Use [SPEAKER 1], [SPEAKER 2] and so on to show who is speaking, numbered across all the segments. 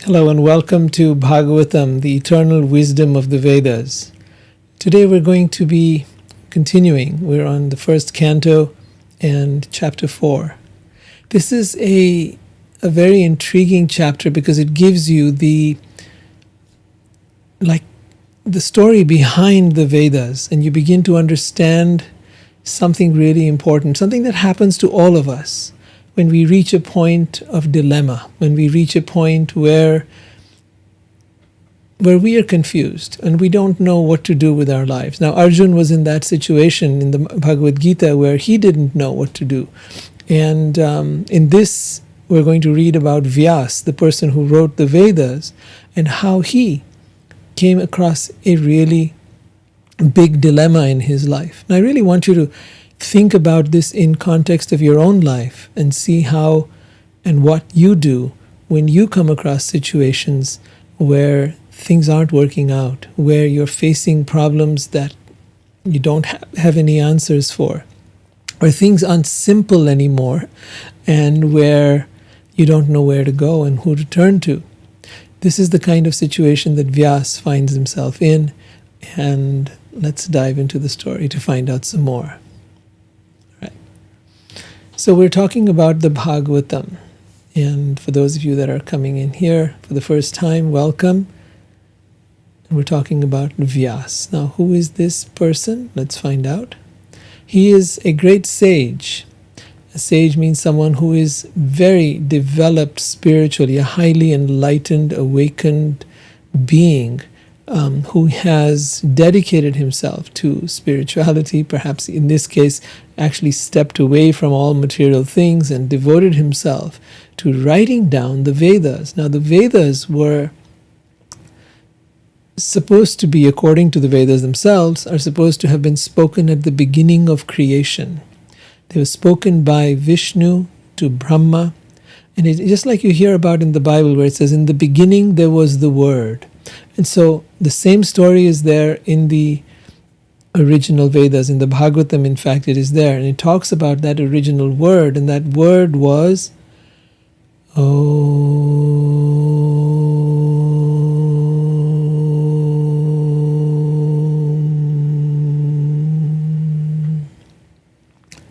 [SPEAKER 1] Hello and welcome to Bhagavatam, the eternal wisdom of the Vedas. Today we're going to be continuing. We're on the first canto and chapter 4. This is a very intriguing chapter because it gives you the story behind the Vedas, and you begin to understand something really important, something that happens to all of us. When we reach a point of dilemma, when we reach a point where we are confused and we don't know what to do with our lives. Now, Arjun was in that situation in the Bhagavad Gita where he didn't know what to do. And in this, we're going to read about Vyasa, the person who wrote the Vedas, and how he came across a really big dilemma in his life. And I really want you to think about this in context of your own life and see how and what you do when you come across situations where things aren't working out, where you're facing problems that you don't have any answers for, where things aren't simple anymore, and where you don't know where to go and who to turn to. This is the kind of situation that Vyasa finds himself in, and let's dive into the story to find out some more. So we're talking about the Bhagavatam, and for those of you that are coming in here for the first time, welcome. And we're talking about Vyasa. Now, who is this person? Let's find out. He is a great sage. A sage means someone who is very developed spiritually, a highly enlightened, awakened being who has dedicated himself to spirituality, perhaps in this case actually stepped away from all material things and devoted himself to writing down the Vedas. Now, the Vedas were supposed to be, according to the Vedas themselves, are supposed to have been spoken at the beginning of creation. They were spoken by Vishnu to Brahma, and it's just like you hear about in the Bible where it says, in the beginning there was the Word. And so the same story is there in the original Vedas. In the Bhagavatam, in fact, it is there. And it talks about that original word, and that word was Om.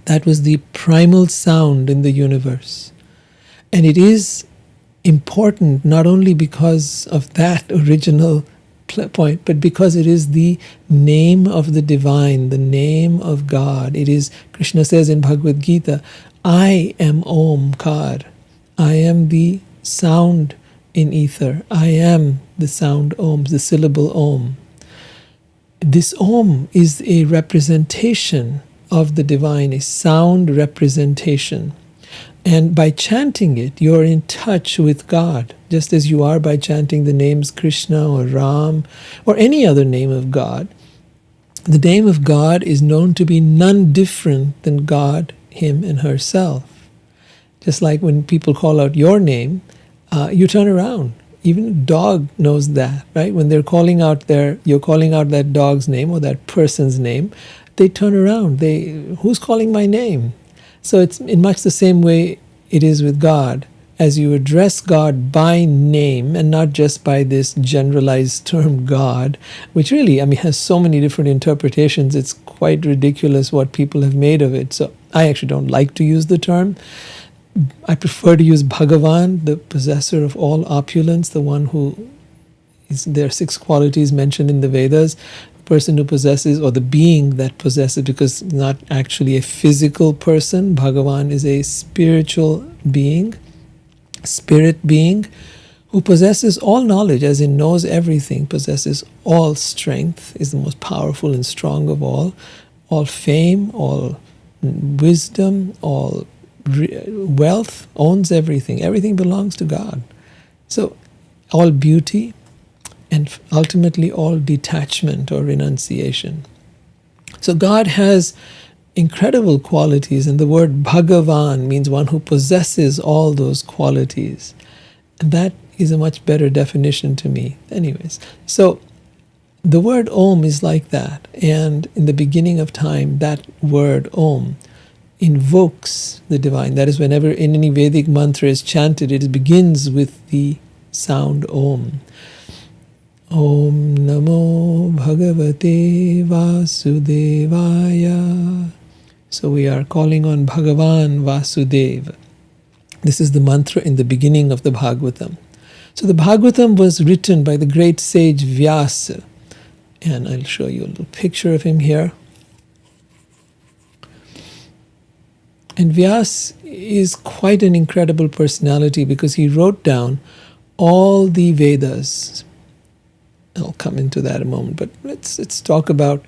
[SPEAKER 1] That was the primal sound in the universe. And it is important not only because of that original point, but because it is the name of the divine, the name of God. It is, Krishna says in Bhagavad Gita, I am Omkar. I am the sound in ether. I am the sound Om, the syllable Om. This Om is a representation of the divine, a sound representation. And by chanting it, you're in touch with God, just as you are by chanting the names Krishna or Ram or any other name of God. The name of God is known to be none different than God, Him, and herself. Just like when people call out your name, you turn around. Even a dog knows that, right? When they're calling out you're calling out that dog's name or that person's name, they turn around. Who's calling my name? So it's in much the same way it is with God. As you address God by name and not just by this generalized term God, which really, has so many different interpretations, it's quite ridiculous what people have made of it. So I actually don't like to use the term. I prefer to use Bhagavan, the possessor of all opulence, the one who there are 6 qualities mentioned in the Vedas. Person who possesses, or the being that possesses, because it's not actually a physical person. Bhagavan is a spiritual being, spirit being, who possesses all knowledge, as in knows everything, possesses all strength, is the most powerful and strong of all fame, all wisdom, all wealth, owns everything. Everything belongs to God. So all beauty, and ultimately all detachment or renunciation. So God has incredible qualities, and the word Bhagavan means one who possesses all those qualities. And that is a much better definition to me. Anyways, so the word Om is like that. And in the beginning of time, that word Om invokes the divine. That is, whenever in any Vedic mantra is chanted, it begins with the sound Om. Om Namo Bhagavate Vasudevaya. So we are calling on Bhagavan Vasudeva. This is the mantra in the beginning of the Bhagavatam. So the Bhagavatam was written by the great sage Vyasa. And I'll show you a little picture of him here. And Vyasa is quite an incredible personality because he wrote down all the Vedas. I'll come into that in a moment, but let's talk about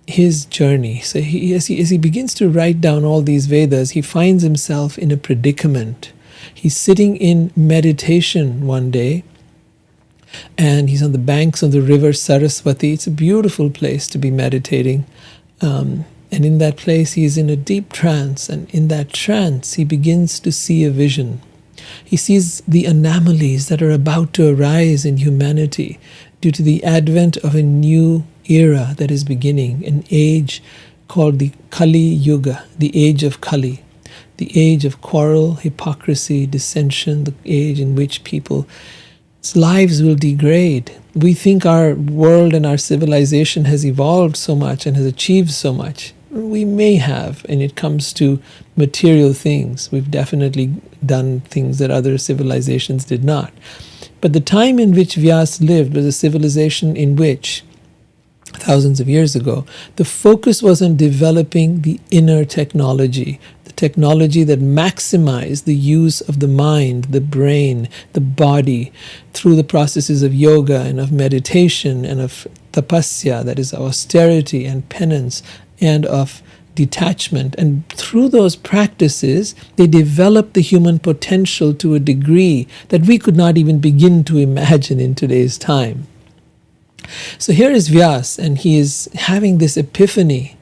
[SPEAKER 1] his journey. So as he begins to write down all these Vedas, he finds himself in a predicament. He's sitting in meditation one day, and he's on the banks of the river Saraswati. It's a beautiful place to be meditating. And in that place, he's in a deep trance. And in that trance, he begins to see a vision. He sees the anomalies that are about to arise in humanity due to the advent of a new era that is beginning, an age called the Kali Yuga, the age of Kali, the age of quarrel, hypocrisy, dissension, the age in which people's lives will degrade. We think our world and our civilization has evolved so much and has achieved so much. We may have, and it comes to material things. We've definitely done things that other civilizations did not. But the time in which Vyasa lived was a civilization in which, thousands of years ago, the focus was on developing the inner technology, the technology that maximized the use of the mind, the brain, the body, through the processes of yoga and of meditation and of tapasya, that is austerity and penance, and of detachment. And through those practices, they developed the human potential to a degree that we could not even begin to imagine in today's time. So here is Vyasa, and he is having this epiphany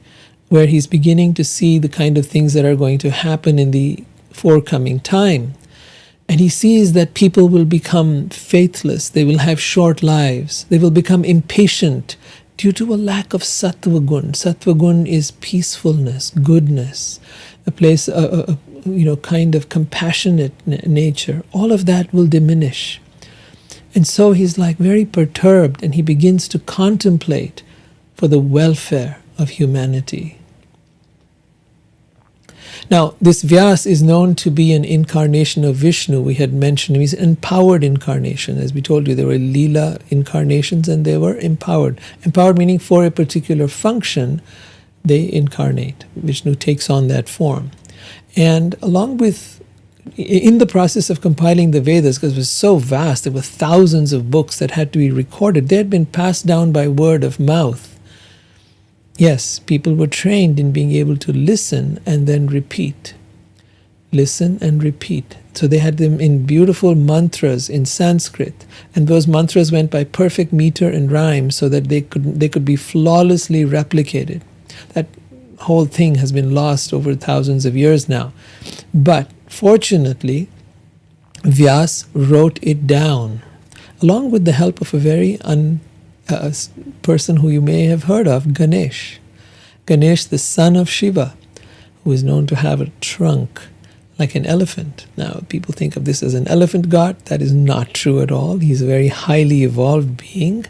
[SPEAKER 1] where he's beginning to see the kind of things that are going to happen in the forthcoming time. And he sees that people will become faithless, they will have short lives, they will become impatient due to a lack of sattva gun. Sattva gun is peacefulness, goodness, a place, kind of compassionate nature. All of that will diminish. And so he's like very perturbed, and he begins to contemplate for the welfare of humanity. Now, this Vyasa is known to be an incarnation of Vishnu. We had mentioned him. He's an empowered incarnation. As we told you, there were Leela incarnations and they were empowered. Empowered meaning for a particular function, they incarnate. Vishnu takes on that form. And in the process of compiling the Vedas, because it was so vast, there were thousands of books that had to be recorded. They had been passed down by word of mouth. Yes, people were trained in being able to listen and then repeat. Listen and repeat. So they had them in beautiful mantras in Sanskrit. And those mantras went by perfect meter and rhyme so that they could be flawlessly replicated. That whole thing has been lost over thousands of years now. But fortunately, Vyasa wrote it down, along with the help of a very a person who you may have heard of, Ganesh. Ganesh, the son of Shiva, who is known to have a trunk like an elephant. Now, people think of this as an elephant god. That is not true at all. He's a very highly evolved being.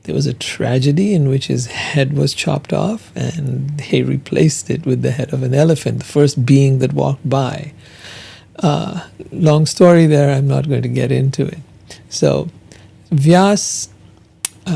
[SPEAKER 1] There was a tragedy in which his head was chopped off, and they replaced it with the head of an elephant, the first being that walked by. Long story there, I'm not going to get into it. So, Vyasa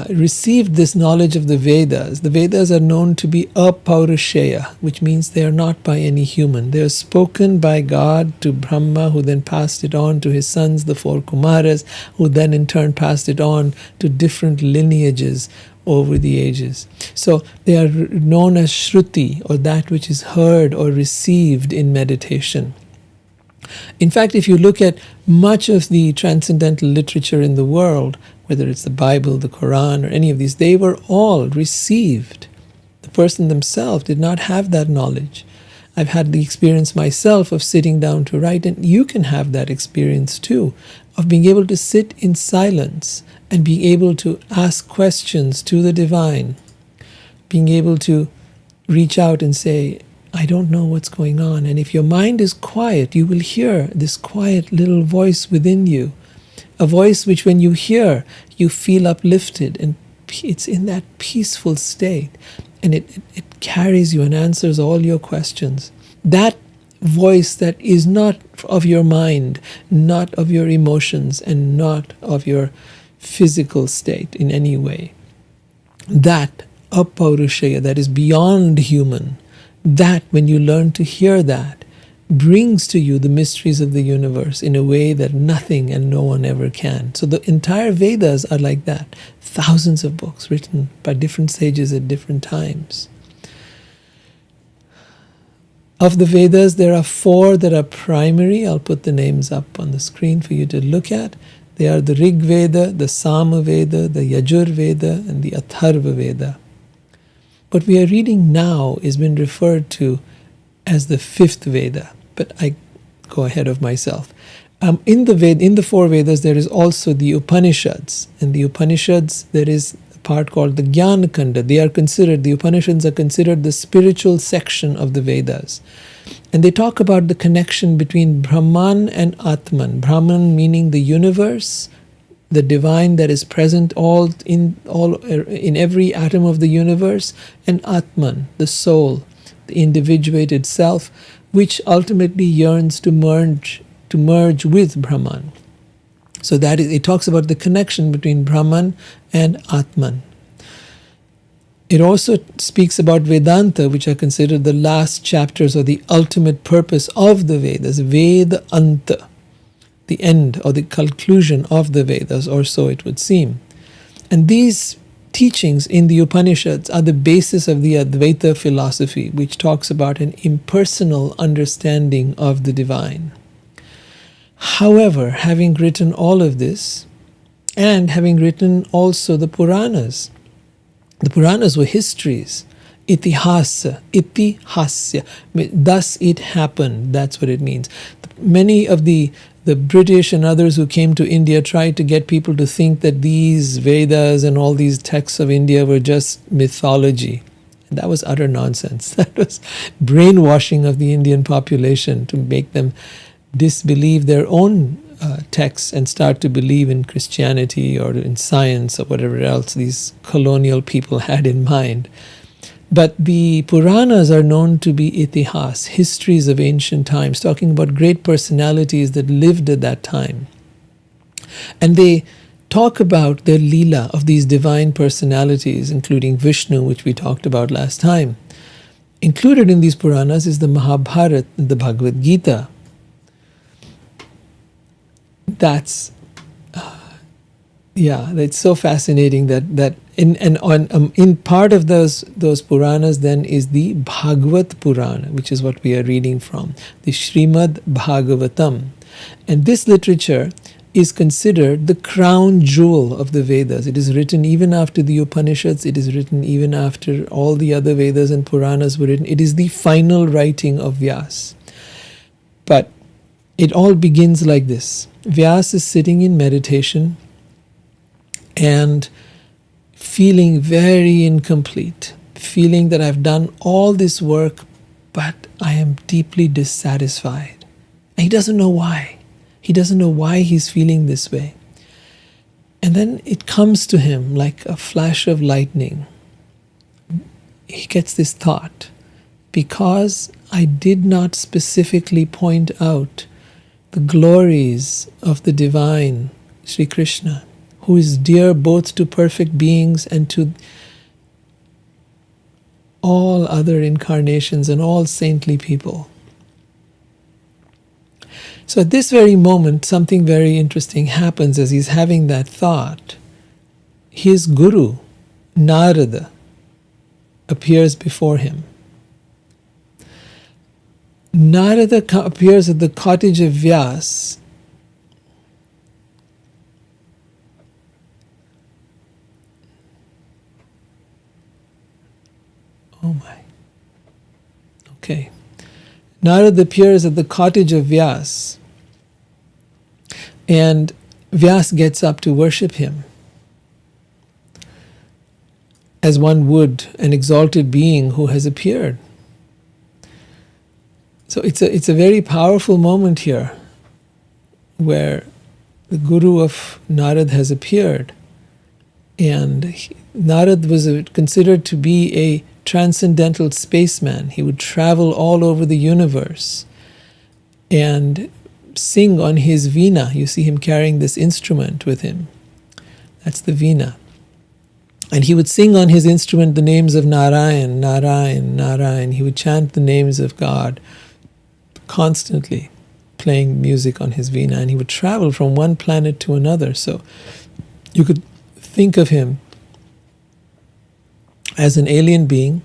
[SPEAKER 1] received this knowledge of the Vedas. The Vedas are known to be apaurushaya, which means they are not by any human. They are spoken by God to Brahma, who then passed it on to his sons, the four Kumaras, who then in turn passed it on to different lineages over the ages. So they are known as Shruti, or that which is heard or received in meditation. In fact, if you look at much of the transcendental literature in the world, whether it's the Bible, the Quran, or any of these, they were all received. The person themselves did not have that knowledge. I've had the experience myself of sitting down to write, and you can have that experience too, of being able to sit in silence and being able to ask questions to the divine, being able to reach out and say, I don't know what's going on. And if your mind is quiet, you will hear this quiet little voice within you. A voice which when you hear, you feel uplifted, and it's in that peaceful state. And it carries you and answers all your questions. That voice that is not of your mind, not of your emotions, and not of your physical state in any way. That apaurushaya, that is beyond human, that when you learn to hear that, brings to you the mysteries of the universe in a way that nothing and no one ever can. So the entire Vedas are like that. Thousands of books written by different sages at different times. Of the Vedas, there are 4 that are primary. I'll put the names up on the screen for you to look at. They are the Rig Veda, the Sama Veda, the Yajur Veda, and the Atharva Veda. What we are reading now is been referred to as the 5th Veda, but I go ahead of myself. In the 4 Vedas, there is also the Upanishads. And the Upanishads, there is a part called the Jnana Kanda. The Upanishads are considered the spiritual section of the Vedas. And they talk about the connection between Brahman and Atman. Brahman meaning the universe, the divine that is present in every atom of the universe, and Atman, the soul, the individuated self, which ultimately yearns to merge with Brahman. So that is, it talks about the connection between Brahman and Atman. It also speaks about Vedanta, which are considered the last chapters or the ultimate purpose of the Vedas, Vedanta, the end or the conclusion of the Vedas, or so it would seem. And these teachings in the Upanishads are the basis of the Advaita philosophy, which talks about an impersonal understanding of the divine. However, having written all of this, and having written also the Puranas were histories, itihasa, thus it happened, that's what it means. Many of the British and others who came to India tried to get people to think that these Vedas and all these texts of India were just mythology. And that was utter nonsense. That was brainwashing of the Indian population to make them disbelieve their own texts and start to believe in Christianity or in science or whatever else these colonial people had in mind. But the Puranas are known to be itihas, histories of ancient times, talking about great personalities that lived at that time. And they talk about the Leela of these divine personalities, including Vishnu, which we talked about last time. Included in these Puranas is the Mahabharata and the Bhagavad Gita. That's it's so fascinating that in part of those Puranas then is the Bhagavat Purana, which is what we are reading from, the Srimad Bhagavatam. And this literature is considered the crown jewel of the Vedas. It is written even after the Upanishads. It is written even after all the other Vedas and Puranas were written. It is the final writing of Vyasa. But it all begins like this. Vyasa is sitting in meditation and feeling very incomplete, feeling that I've done all this work, but I am deeply dissatisfied. And he doesn't know why. He doesn't know why he's feeling this way. And then it comes to him like a flash of lightning. He gets this thought, because I did not specifically point out the glories of the divine Sri Krishna, who is dear both to perfect beings and to all other incarnations and all saintly people. So at this very moment, something very interesting happens as he's having that thought. His guru, Narada, appears before him. Narada appears at the cottage of Vyasa. Oh my. Okay. Narada appears at the cottage of Vyasa, and Vyasa gets up to worship him as one would an exalted being who has appeared. So it's a very powerful moment here where the guru of Narad has appeared, and Narad was considered to be a transcendental spaceman. He would travel all over the universe and sing on his veena. You see him carrying this instrument with him. That's the veena. And he would sing on his instrument the names of Narayan, Narayan, Narayan. He would chant the names of God constantly, playing music on his veena. And he would travel from one planet to another. So you could think of him as an alien being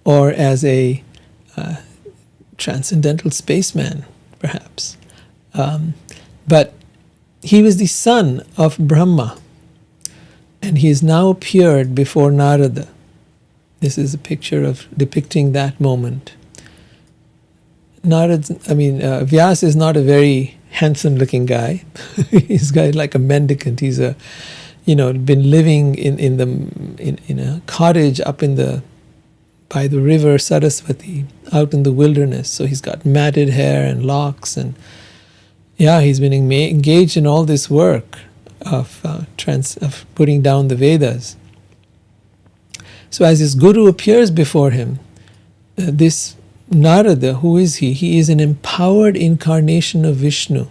[SPEAKER 1] or as a transcendental spaceman, perhaps. But he was the son of Brahma, and he has now appeared before Narada. This is a picture depicting that moment. Vyasa is not a very handsome-looking guy. He's like a mendicant. He's been living in a cottage up by the river Saraswati, out in the wilderness. So he's got matted hair and locks, and he's been engaged in all this work of putting down the Vedas. So as his guru appears before him, this Narada, who is he? He is an empowered incarnation of Vishnu.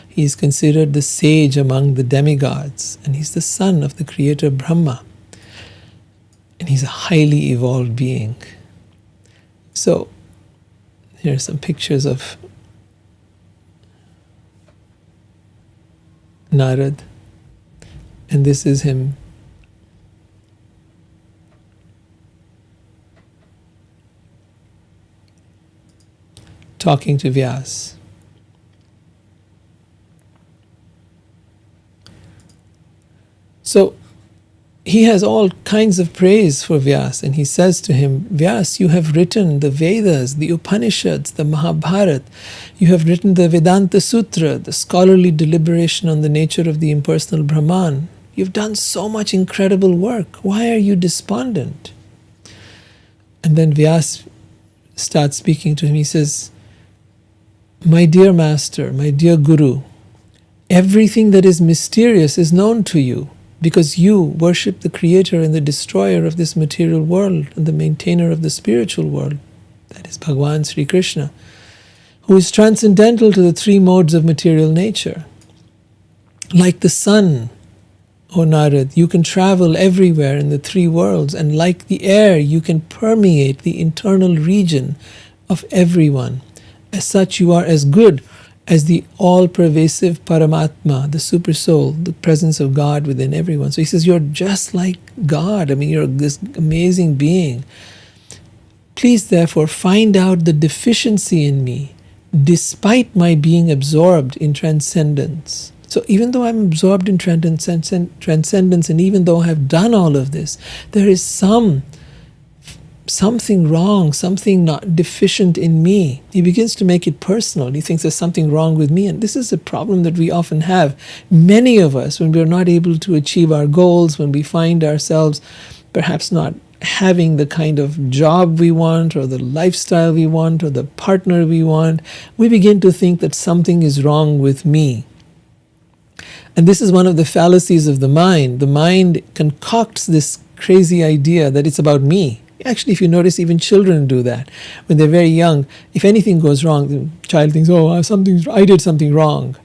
[SPEAKER 1] He is considered the sage among the demigods, and he's the son of the creator Brahma. And he's a highly evolved being. So here are some pictures of Narad, and this is him talking to Vyasa. So he has all kinds of praise for Vyasa, and he says to him, Vyasa, you have written the Vedas, the Upanishads, the Mahabharata, you have written the Vedanta Sutra, the scholarly deliberation on the nature of the impersonal Brahman. You've done so much incredible work. Why are you despondent? And then Vyasa starts speaking to him. He says, my dear master, my dear guru, everything that is mysterious is known to you, because you worship the creator and the destroyer of this material world and the maintainer of the spiritual world, that is Bhagavan Sri Krishna, who is transcendental to the three modes of material nature. Like the sun, O Narad, you can travel everywhere in the three worlds, and like the air, you can permeate the internal region of everyone. As such, you are as good as the all-pervasive Paramatma, the super soul, the presence of God within everyone. So he says, you're just like God. You're this amazing being. Please, therefore, find out the deficiency in me, despite my being absorbed in transcendence. So even though I'm absorbed in transcendence, and even though I have done all of this, there is something wrong, something not deficient in me. He begins to make it personal. He thinks there's something wrong with me. And this is a problem that we often have. Many of us, when we're not able to achieve our goals, when we find ourselves perhaps not having the kind of job we want, or the lifestyle we want, or the partner we want, we begin to think that something is wrong with me. And this is one of the fallacies of the mind. The mind concocts this crazy idea that it's about me. Actually, if you notice, even children do that. When they're very young, if anything goes wrong, the child thinks, I did something wrong.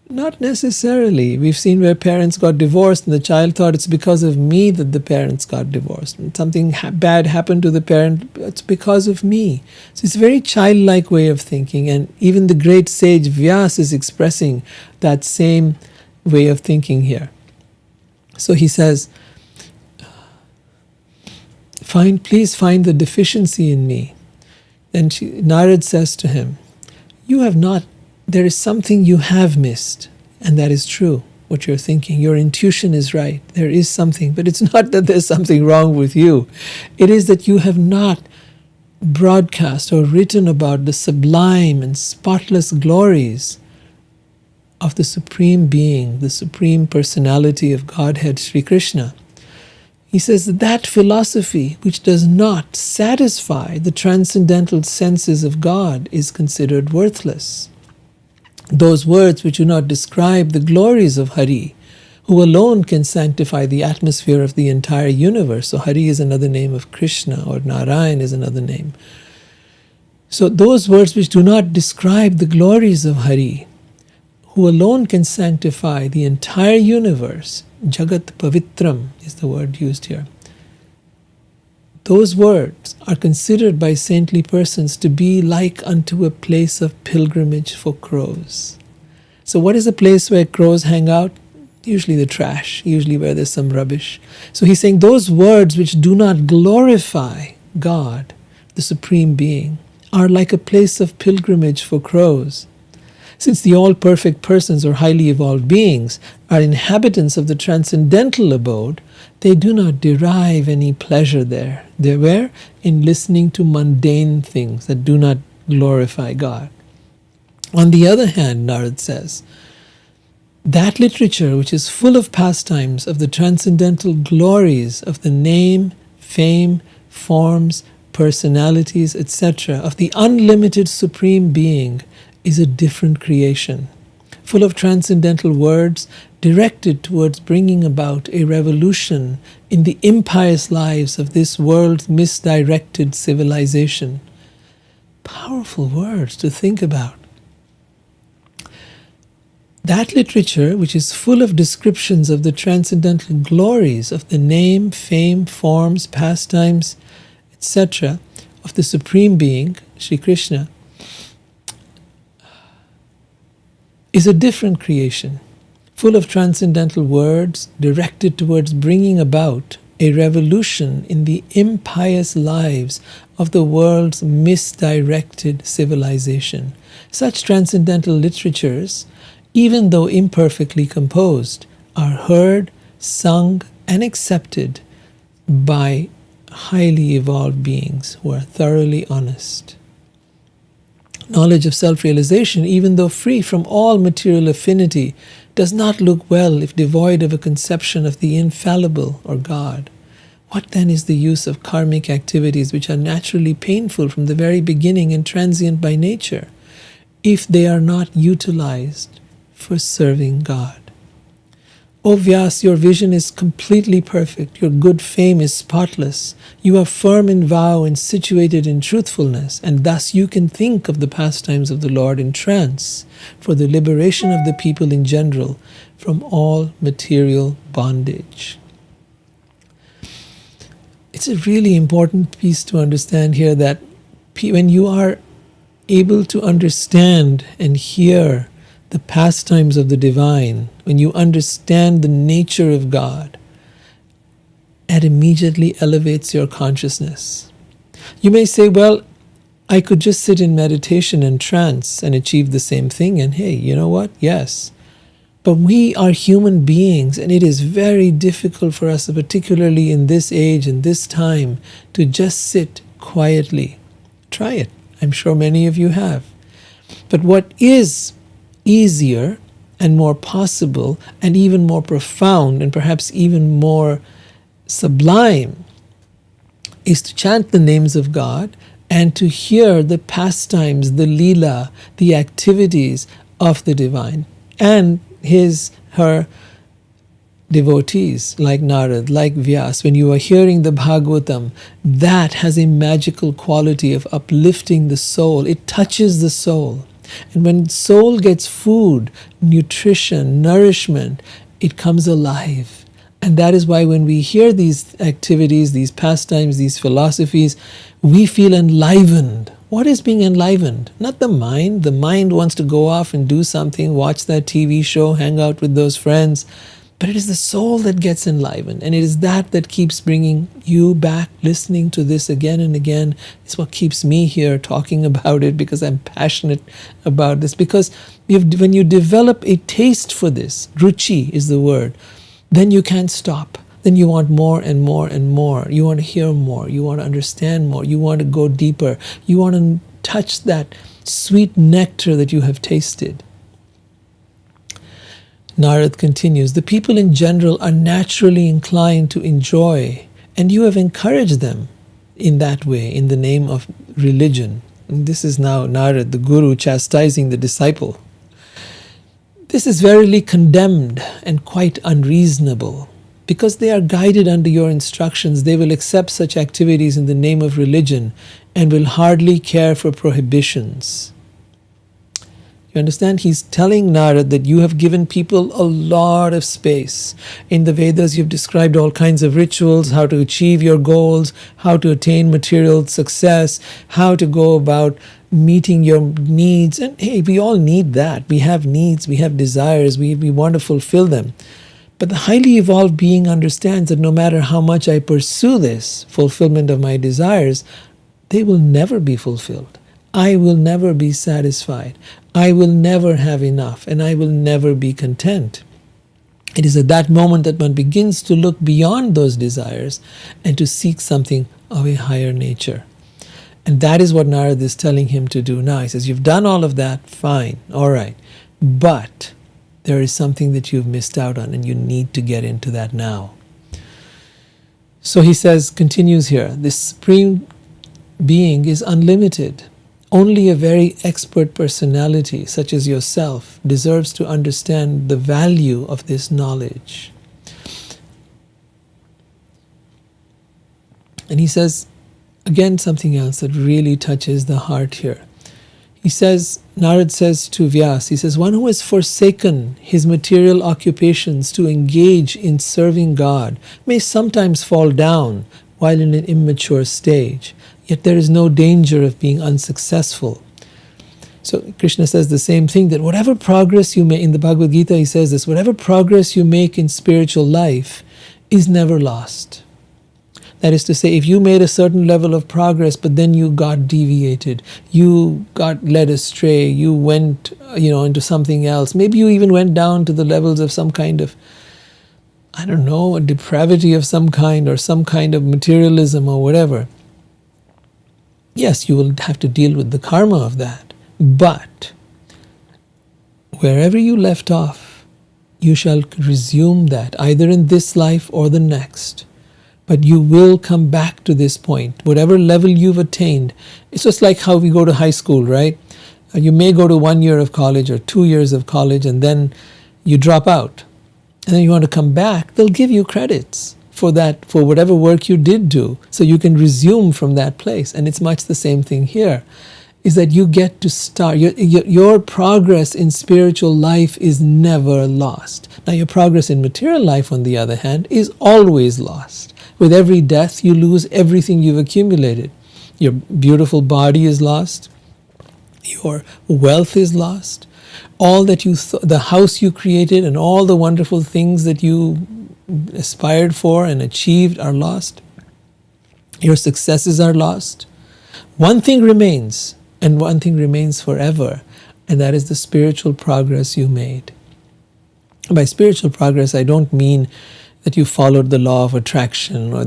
[SPEAKER 1] Not necessarily. We've seen where parents got divorced and the child thought it's because of me that the parents got divorced. And something bad happened to the parent, it's because of me. So it's a very childlike way of thinking, and even the great sage Vyasa is expressing that same way of thinking here. So he says, please find the deficiency in me. Then Narad says to him, there is something you have missed, and that is true, what you're thinking. Your intuition is right. There is something, but it's not that there's something wrong with you. It is that you have not broadcast or written about the sublime and spotless glories of the Supreme Being, the Supreme Personality of Godhead, Sri Krishna. He says that philosophy which does not satisfy the transcendental senses of God is considered worthless. Those words which do not describe the glories of Hari, who alone can sanctify the atmosphere of the entire universe. So Hari is another name of Krishna, or Narayan is another name. So those words which do not describe the glories of Hari, who alone can sanctify the entire universe, Jagat Pavitram is the word used here. Those words are considered by saintly persons to be like unto a place of pilgrimage for crows. So what is a place where crows hang out? Usually the trash, usually where there's some rubbish. So he's saying those words which do not glorify God, the Supreme Being, are like a place of pilgrimage for crows. Since the all-perfect persons or highly evolved beings are inhabitants of the transcendental abode, they do not derive any pleasure there. They're where? In listening to mundane things that do not glorify God. On the other hand, Narada says, that literature which is full of pastimes of the transcendental glories of the name, fame, forms, personalities, etc., of the unlimited Supreme Being, is a different creation, full of transcendental words directed towards bringing about a revolution in the impious lives of this world's misdirected civilization. Powerful words to think about. That literature, which is full of descriptions of the transcendental glories of the name, fame, forms, pastimes, etc., of the Supreme Being, Sri Krishna, is a different creation, full of transcendental words directed towards bringing about a revolution in the impious lives of the world's misdirected civilization. Such transcendental literatures, even though imperfectly composed, are heard, sung, and accepted by highly evolved beings who are thoroughly honest. Knowledge of self-realization, even though free from all material affinity, does not look well if devoid of a conception of the infallible or God. What then is the use of karmic activities which are naturally painful from the very beginning and transient by nature, if they are not utilized for serving God? O Vyasa, your vision is completely perfect, your good fame is spotless, you are firm in vow and situated in truthfulness, and thus you can think of the pastimes of the Lord in trance, for the liberation of the people in general from all material bondage. It's a really important piece to understand here that when you are able to understand and hear the pastimes of the divine, when you understand the nature of God, it immediately elevates your consciousness. You may say, well, I could just sit in meditation and trance and achieve the same thing, and hey, you know what? Yes. But we are human beings, and it is very difficult for us, particularly in this age and this time, to just sit quietly. Try it. I'm sure many of you have. But what is easier and more possible and even more profound and perhaps even more sublime is to chant the names of God and to hear the pastimes, the lila, the activities of the divine and her devotees like Narada, like Vyasa. When you are hearing the Bhagavatam, that has a magical quality of uplifting the soul. It touches the soul. And when soul gets food, nutrition, nourishment, it comes alive. And that is why when we hear these activities, these pastimes, these philosophies, we feel enlivened. What is being enlivened? Not the mind. The mind wants to go off and do something, watch that TV show, hang out with those friends. But it is the soul that gets enlivened, and it is that keeps bringing you back, listening to this again and again. It's what keeps me here talking about it, because I'm passionate about this. Because when you develop a taste for this, ruchi is the word, then you can't stop. Then you want more and more and more. You want to hear more. You want to understand more. You want to go deeper. You want to touch that sweet nectar that you have tasted. Narad continues, the people in general are naturally inclined to enjoy, and you have encouraged them in that way in the name of religion. And this is now Narad, the guru, chastising the disciple. This is verily condemned and quite unreasonable. Because they are guided under your instructions, they will accept such activities in the name of religion and will hardly care for prohibitions. You understand? He's telling Narad that you have given people a lot of space. In the Vedas, you've described all kinds of rituals, how to achieve your goals, how to attain material success, how to go about meeting your needs. And hey, we all need that. We have needs, we have desires, we want to fulfill them. But the highly evolved being understands that no matter how much I pursue this fulfillment of my desires, they will never be fulfilled. I will never be satisfied. I will never have enough, and I will never be content. It is at that moment that one begins to look beyond those desires and to seek something of a higher nature. And that is what Narada is telling him to do now. He says, you've done all of that, fine, all right. But there is something that you've missed out on, and you need to get into that now. So he says, continues here, this supreme being is unlimited. Only a very expert personality, such as yourself, deserves to understand the value of this knowledge. And he says, again, something else that really touches the heart here. He says, Narad says to Vyasa, he says, one who has forsaken his material occupations to engage in serving God may sometimes fall down while in an immature stage. Yet there is no danger of being unsuccessful. So Krishna says the same thing, that whatever progress you make, in the Bhagavad Gita he says this, whatever progress you make in spiritual life is never lost. That is to say, if you made a certain level of progress, but then you got deviated, you got led astray, you went into something else, maybe you even went down to the levels of some kind of, I don't know, a depravity of some kind, or some kind of materialism or whatever. Yes, you will have to deal with the karma of that. But wherever you left off, you shall resume that, either in this life or the next. But you will come back to this point, whatever level you've attained. It's just like how we go to high school, right? You may go to 1 year of college or 2 years of college, and then you drop out. And then you want to come back, they'll give you credits for that, for whatever work you did do, so you can resume from that place. And it's much the same thing here, is that you get to start, your progress in spiritual life is never lost. Now your progress in material life, on the other hand, is always lost. With every death, you lose everything you've accumulated. Your beautiful body is lost, your wealth is lost, all that the house you created and all the wonderful things that you aspired for and achieved are lost. Your successes are lost. One thing remains, and one thing remains forever, and that is the spiritual progress you made. By spiritual progress, I don't mean that you followed the law of attraction, or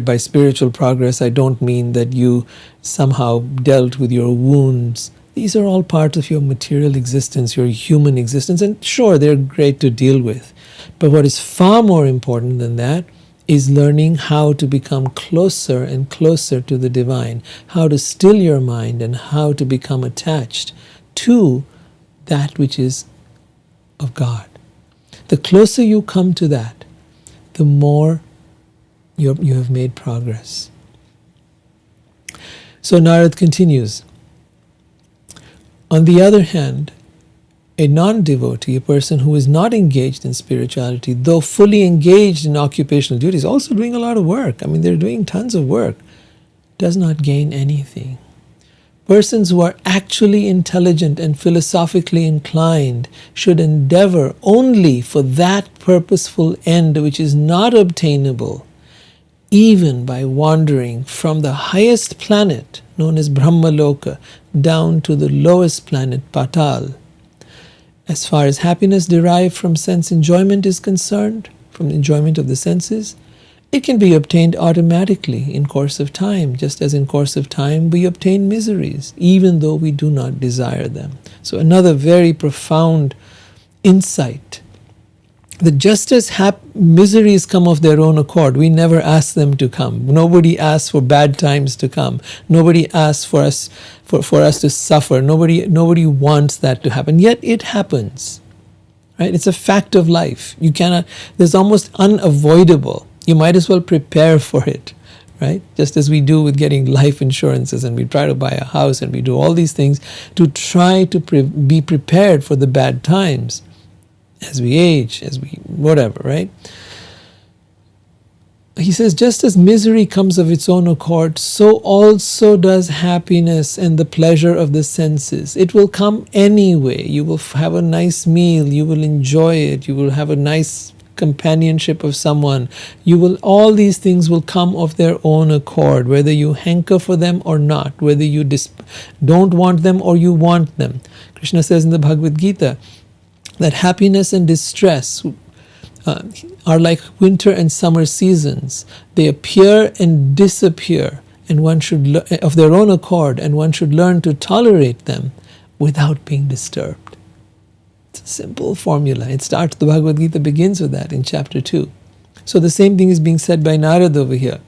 [SPEAKER 1] by spiritual progress, I don't mean that you somehow dealt with your wounds. These are all parts of your material existence, your human existence, and sure, they're great to deal with. But what is far more important than that is learning how to become closer and closer to the divine, how to still your mind, and how to become attached to that which is of God. The closer you come to that, the more you have made progress. So Narad continues. On the other hand, a non-devotee, a person who is not engaged in spirituality, though fully engaged in occupational duties, also doing a lot of work, I mean, they're doing tons of work, does not gain anything. Persons who are actually intelligent and philosophically inclined should endeavor only for that purposeful end which is not obtainable, even by wandering from the highest planet, known as Brahmaloka, down to the lowest planet, Patal. As far as happiness derived from sense enjoyment is concerned, from enjoyment of the senses, it can be obtained automatically in course of time, just as in course of time we obtain miseries, even though we do not desire them. So another very profound insight that just as miseries come of their own accord, we never ask them to come. Nobody asks for bad times to come. Nobody asks for us to suffer. Nobody wants that to happen. Yet it happens, right? It's a fact of life. You cannot. There's almost unavoidable. You might as well prepare for it, right? Just as we do with getting life insurances, and we try to buy a house, and we do all these things to try to be prepared for the bad times. As we age, as we whatever, right? He says, just as misery comes of its own accord, so also does happiness and the pleasure of the senses. It will come anyway. You will have a nice meal, you will enjoy it, you will have a nice companionship of someone. All these things will come of their own accord, whether you hanker for them or not, whether you don't want them or you want them. Krishna says in the Bhagavad Gita, that happiness and distress are like winter and summer seasons. They appear and disappear, and one should of their own accord, and one should learn to tolerate them without being disturbed. It's a simple formula. The Bhagavad Gita begins with that in chapter 2. So the same thing is being said by Narada over here.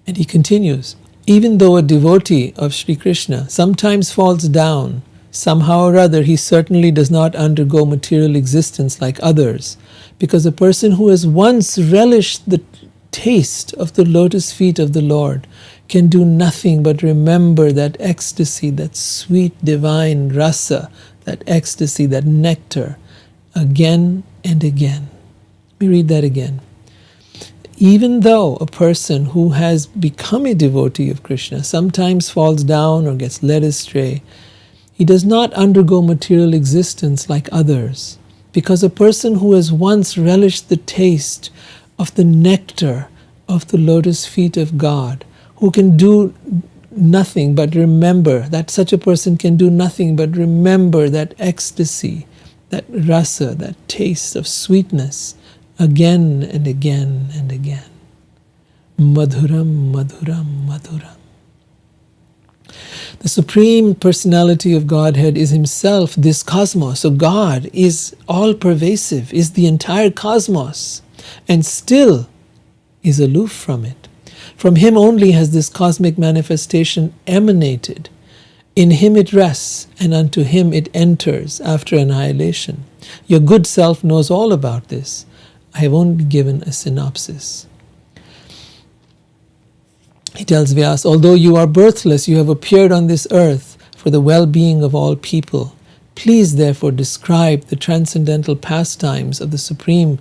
[SPEAKER 1] And he continues, even though a devotee of Sri Krishna sometimes falls down, somehow or other, he certainly does not undergo material existence like others, because a person who has once relished the taste of the lotus feet of the Lord can do nothing but remember that ecstasy, that sweet divine rasa, that ecstasy, that nectar, again and again. Let me read that again. Even though a person who has become a devotee of Krishna sometimes falls down or gets led astray, he does not undergo material existence like others, because a person who has once relished the taste of the nectar of the lotus feet of God, who can do nothing but remember, that such a person can do nothing but remember that ecstasy, that rasa, that taste of sweetness, again and again and again. Madhuram, madhuram, madhuram. The Supreme Personality of Godhead is Himself this cosmos. So God is all-pervasive, is the entire cosmos, and still is aloof from it. From Him only has this cosmic manifestation emanated. In Him it rests, and unto Him it enters after annihilation. Your good self knows all about this. I have only given a synopsis. He tells Vyasa, although you are birthless, you have appeared on this earth for the well-being of all people. Please therefore describe the transcendental pastimes of the Supreme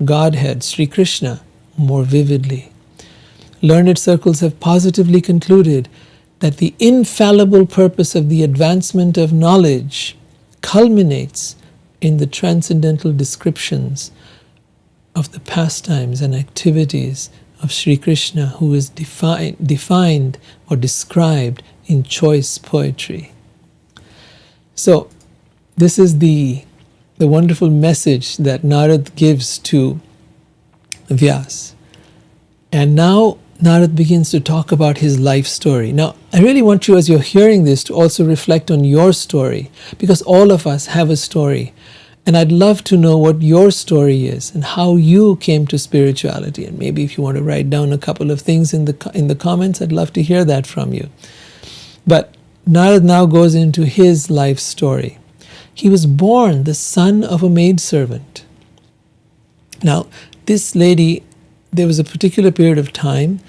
[SPEAKER 1] Godhead, Sri Krishna, more vividly. Learned circles have positively concluded that the infallible purpose of the advancement of knowledge culminates in the transcendental descriptions of the pastimes and activities of Sri Krishna, who is defined or described in choice poetry. So this is the wonderful message that Narada gives to Vyasa. And now Narada begins to talk about his life story. Now, I really want you, as you're hearing this, to also reflect on your story, because all of us have a story. And I'd love to know what your story is and how you came to spirituality. And maybe if you want to write down a couple of things in the comments, I'd love to hear that from you. But Narada now goes into his life story. He was born the son of a maidservant. Now, this lady, there was a particular period of time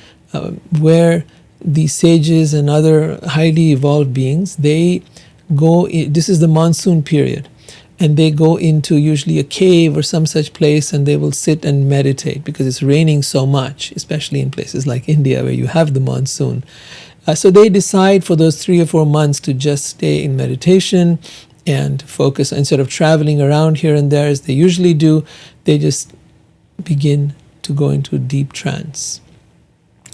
[SPEAKER 1] where the sages and other highly evolved beings, this is the monsoon period. And they go into usually a cave or some such place, and they will sit and meditate because it's raining so much, especially in places like India where you have the monsoon. So they decide for those 3 or 4 months to just stay in meditation and focus. Instead of traveling around here and there as they usually do, they just begin to go into a deep trance.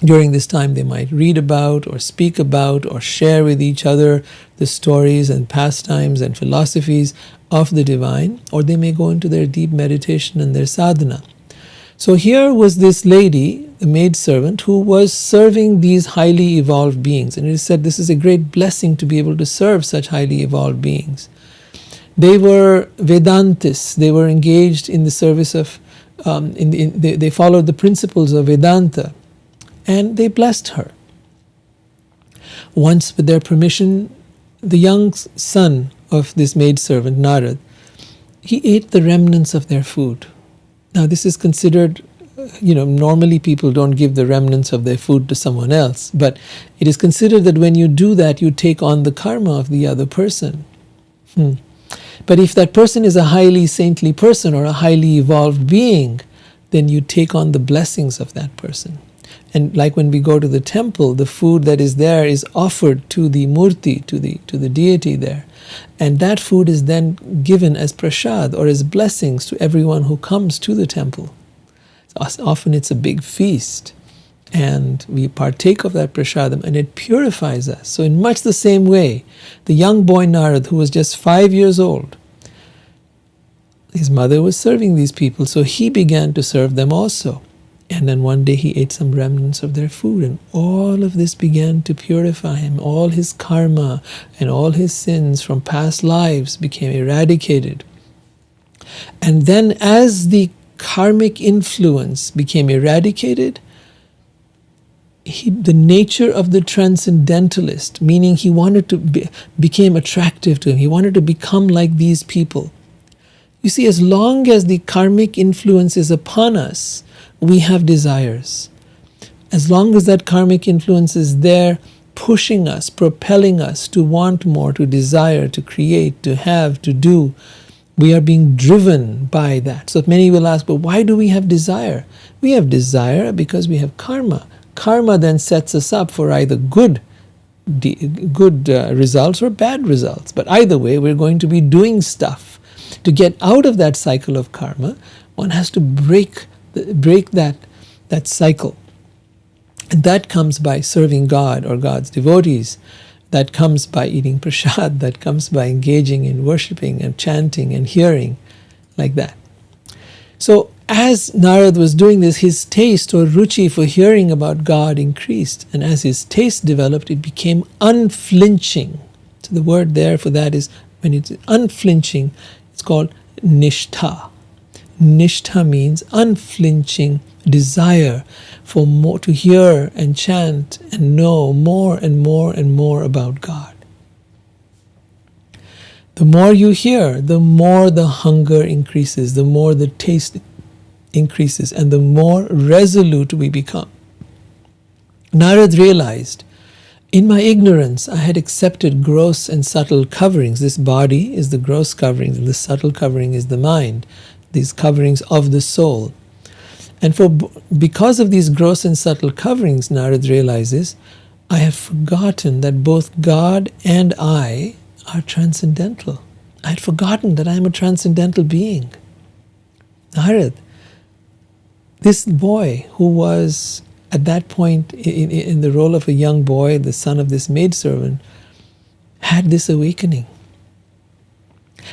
[SPEAKER 1] During this time, they might read about or speak about or share with each other the stories and pastimes and philosophies of the divine, or they may go into their deep meditation and their sadhana. So here was this lady, the maidservant, who was serving these highly evolved beings. And it is said this is a great blessing to be able to serve such highly evolved beings. They were Vedantists. They were engaged in the service of, they followed the principles of Vedanta, and they blessed her. Once, with their permission, the young son of this maidservant, Narad, he ate the remnants of their food. Now, this is considered, normally people don't give the remnants of their food to someone else, but it is considered that when you do that, you take on the karma of the other person. But if that person is a highly saintly person or a highly evolved being, then you take on the blessings of that person. And like when we go to the temple, the food that is there is offered to the murti, to the deity there. And that food is then given as prasad or as blessings to everyone who comes to the temple. So often it's a big feast, and we partake of that prasadam, and it purifies us. So in much the same way, the young boy Narad, who was just 5 years old, his mother was serving these people, so he began to serve them also. And then one day he ate some remnants of their food, and all of this began to purify him. All his karma and all his sins from past lives became eradicated. And then as the karmic influence became eradicated, the nature of the transcendentalist, meaning he wanted to became attractive to him. He wanted to become like these people. You see, as long as the karmic influence is upon us, we have desires. As long as that karmic influence is there, pushing us, propelling us to want more, to desire, to create, to have, to do, we are being driven by that. So many will ask, but why do we have desire? We have desire because we have karma. Karma then sets us up for either good results or bad results. But either way, we're going to be doing stuff. To get out of that cycle of karma, one has to break that cycle. And that comes by serving God or God's devotees. That comes by eating prasad. That comes by engaging in worshipping and chanting and hearing, like that. So as Narad was doing this, his taste or ruchi for hearing about God increased. And as his taste developed, it became unflinching. So the word there for that is, when it's unflinching, it's called nishtha. Nishtha means unflinching desire for more, to hear and chant and know more and more and more about God. The more you hear, the more the hunger increases, the more the taste increases, and the more resolute we become. Narad realized, in my ignorance, I had accepted gross and subtle coverings. This body is the gross covering, and the subtle covering is the mind, these coverings of the soul. And because of these gross and subtle coverings, Narad realizes, I have forgotten that both God and I are transcendental. I had forgotten that I am a transcendental being. Narad, this boy who was at that point in the role of a young boy, the son of this maidservant, had this awakening.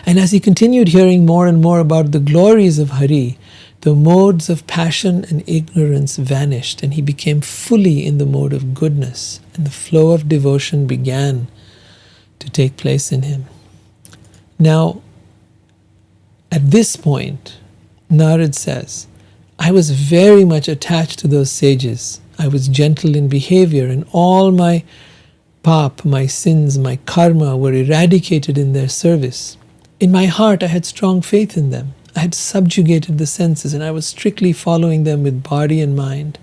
[SPEAKER 1] And as he continued hearing more and more about the glories of Hari, the modes of passion and ignorance vanished, and he became fully in the mode of goodness, and the flow of devotion began to take place in him. Now, at this point, Narad says, I was very much attached to those sages. I was gentle in behavior, and all my pap, my sins, my karma were eradicated in their service. In my heart, I had strong faith in them. I had subjugated the senses, and I was strictly following them with body and mind.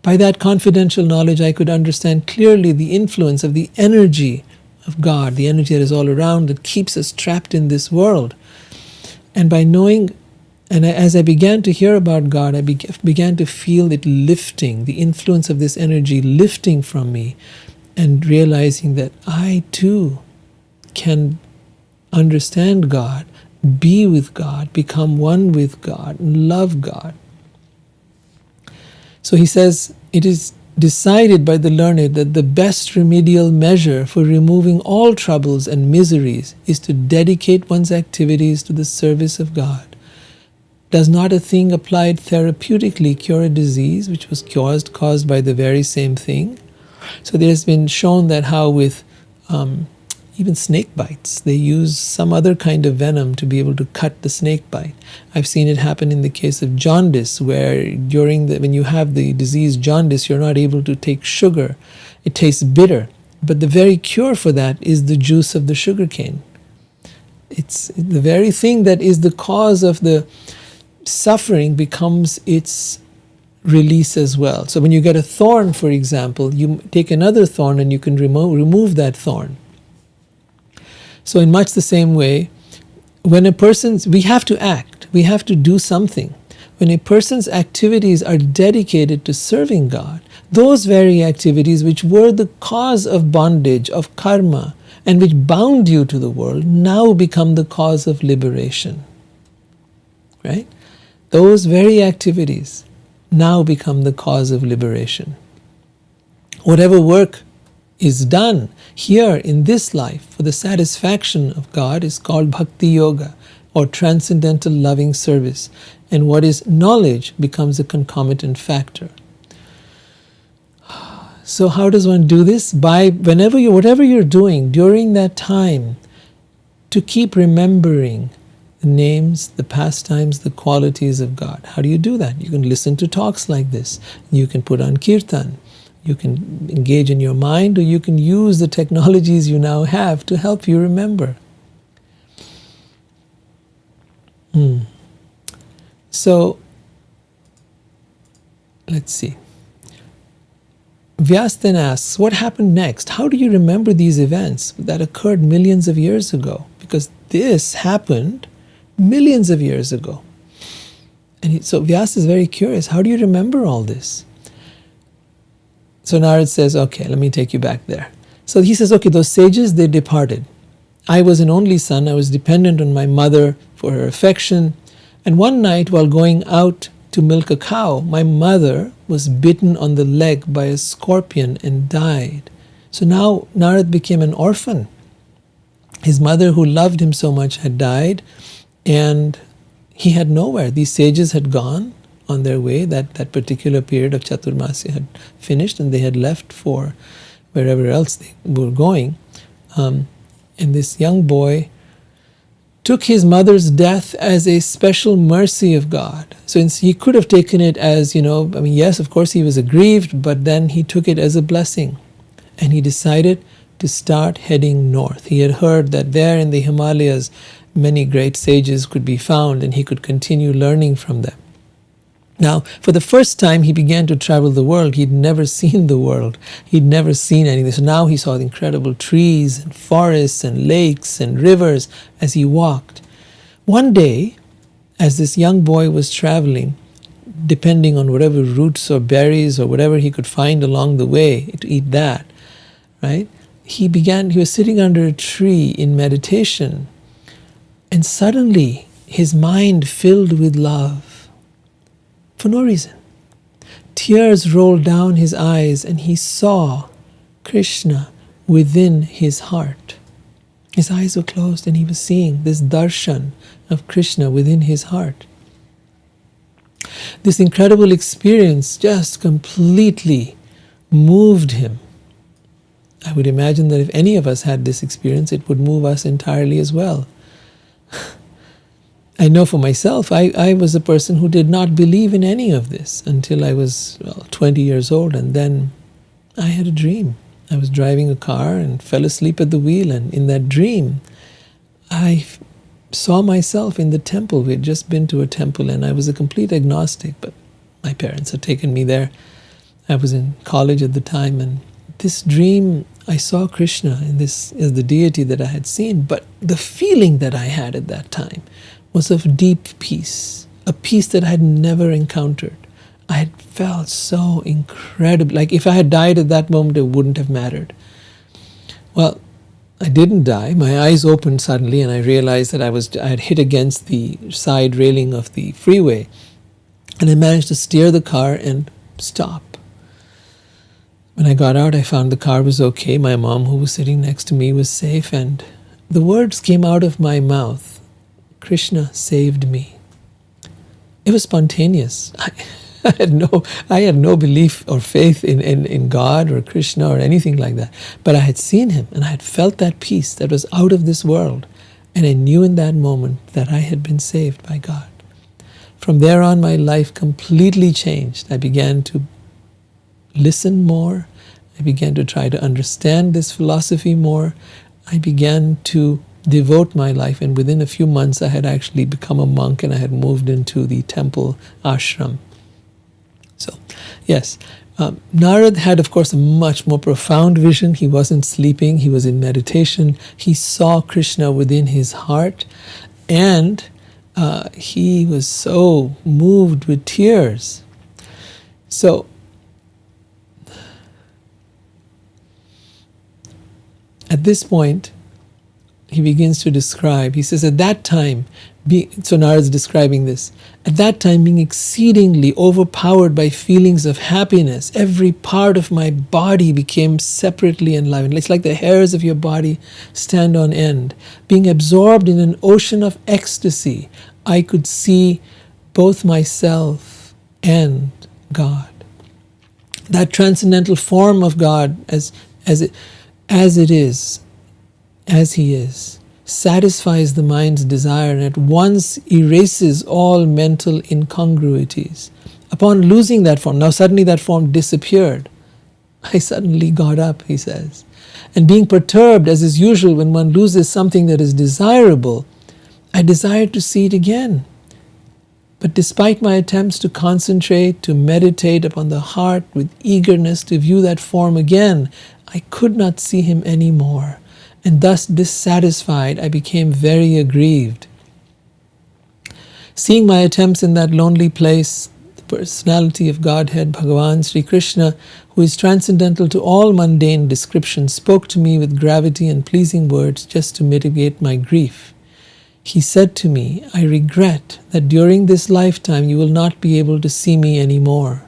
[SPEAKER 1] By that confidential knowledge, I could understand clearly the influence of the energy of God, the energy that is all around, that keeps us trapped in this world. And by knowing, and as I began to hear about God, I began to feel it lifting, the influence of this energy lifting from me, and realizing that I too can understand God, be with God, become one with God, and love God. So he says, it is decided by the learned that the best remedial measure for removing all troubles and miseries is to dedicate one's activities to the service of God. Does not a thing applied therapeutically cure a disease which was caused by the very same thing? So there has been shown that how with Even snake bites. They use some other kind of venom to be able to cut the snake bite. I've seen it happen in the case of jaundice, where when you have the disease jaundice, you're not able to take sugar. It tastes bitter. But the very cure for that is the juice of the sugar cane. It's the very thing that is the cause of the suffering becomes its release as well. So when you get a thorn, for example, you take another thorn and you can remove that thorn. So in much the same way, when we have to act, we have to do something. When a person's activities are dedicated to serving God, those very activities which were the cause of bondage, of karma, and which bound you to the world, now become the cause of liberation. Right? Those very activities now become the cause of liberation. Whatever work is done here in this life for the satisfaction of God is called bhakti yoga, or transcendental loving service, and what is knowledge becomes a concomitant factor. So how does one do this? By whatever you're doing during that time, to keep remembering the names, the pastimes, the qualities of God. How do you do that? You can listen to talks like this. You can put on kirtan. You can engage in your mind, or you can use the technologies you now have to help you remember. So, let's see. Vyasa then asks, what happened next? How do you remember these events that occurred millions of years ago? Because this happened millions of years ago. And so Vyasa is very curious. How do you remember all this? So Narada says, okay, let me take you back there. So he says, okay, those sages, they departed. I was an only son. I was dependent on my mother for her affection. And one night, while going out to milk a cow, my mother was bitten on the leg by a scorpion and died. So now Narada became an orphan. His mother, who loved him so much, had died, and he had nowhere. These sages had gone on their way. That particular period of Chaturmasya had finished, and they had left for wherever else they were going. And this young boy took his mother's death as a special mercy of God. So he could have taken it as, yes, of course he was aggrieved, but then he took it as a blessing. And he decided to start heading north. He had heard that there in the Himalayas, many great sages could be found, and he could continue learning from them. Now, for the first time, he began to travel the world. He'd never seen the world. He'd never seen anything. So now he saw the incredible trees and forests and lakes and rivers as he walked. One day, as this young boy was traveling, depending on whatever roots or berries or whatever he could find along the way to eat that, right? He was sitting under a tree in meditation, and suddenly his mind filled with love. For no reason. Tears rolled down his eyes, and he saw Krishna within his heart. His eyes were closed, and he was seeing this darshan of Krishna within his heart. This incredible experience just completely moved him. I would imagine that if any of us had this experience, it would move us entirely as well. I know for myself, I was a person who did not believe in any of this until I was 20 years old, and then I had a dream. I was driving a car and fell asleep at the wheel, and in that dream, I saw myself in the temple. We had just been to a temple, and I was a complete agnostic, but my parents had taken me there. I was in college at the time, and this dream, I saw Krishna in this as the deity that I had seen, but the feeling that I had at that time was of deep peace, a peace that I had never encountered. I had felt so incredible. Like if I had died at that moment, it wouldn't have mattered. Well, I didn't die. My eyes opened suddenly, and I realized that I had hit against the side railing of the freeway, and I managed to steer the car and stop. When I got out, I found the car was okay. My mom, who was sitting next to me, was safe, and the words came out of my mouth, Krishna saved me. It was spontaneous. I had no belief or faith in God or Krishna or anything like that. But I had seen him and I had felt that peace that was out of this world. And I knew in that moment that I had been saved by God. From there on, my life completely changed. I began to listen more. I began to try to understand this philosophy more. I began to devote my life, and within a few months I had actually become a monk and I had moved into the temple ashram. So, yes, Narada had, of course, a much more profound vision. He wasn't sleeping, he was in meditation. He saw Krishna within his heart, and he was so moved with tears. So, at this point, he begins to describe, he says, at that time, so Narada is describing this, at that time being exceedingly overpowered by feelings of happiness, every part of my body became separately enlivened. It's like the hairs of your body stand on end. Being absorbed in an ocean of ecstasy, I could see both myself and God. That transcendental form of God as he is, satisfies the mind's desire and at once erases all mental incongruities. Upon losing that form, now suddenly that form disappeared. I suddenly got up, he says. And being perturbed, as is usual when one loses something that is desirable, I desired to see it again. But despite my attempts to concentrate, to meditate upon the heart with eagerness to view that form again, I could not see him any more. And thus dissatisfied, I became very aggrieved. Seeing my attempts in that lonely place, the personality of Godhead, Bhagavan Sri Krishna, who is transcendental to all mundane description, spoke to me with gravity and pleasing words just to mitigate my grief. He said to me, I regret that during this lifetime you will not be able to see me anymore.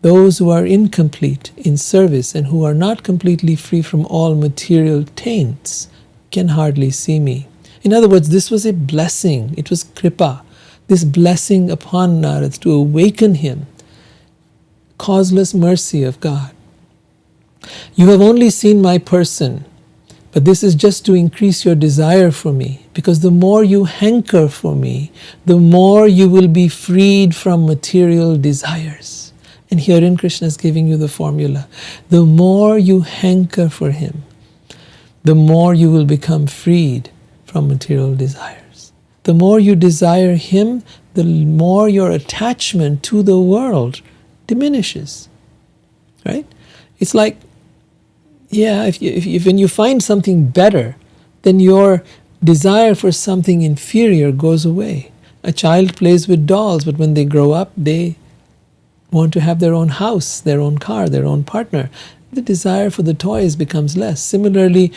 [SPEAKER 1] Those who are incomplete in service and who are not completely free from all material taints can hardly see me. In other words, this was a blessing. It was kripa, this blessing upon Narada to awaken him. Causeless mercy of God. You have only seen my person, but this is just to increase your desire for me, because the more you hanker for me, the more you will be freed from material desires. And herein Krishna is giving you the formula. The more you hanker for him, the more you will become freed from material desires. The more you desire him, the more your attachment to the world diminishes. Right? It's like, yeah, if when you find something better, then your desire for something inferior goes away. A child plays with dolls, but when they grow up, they want to have their own house, their own car, their own partner. The desire for the toys becomes less. Similarly,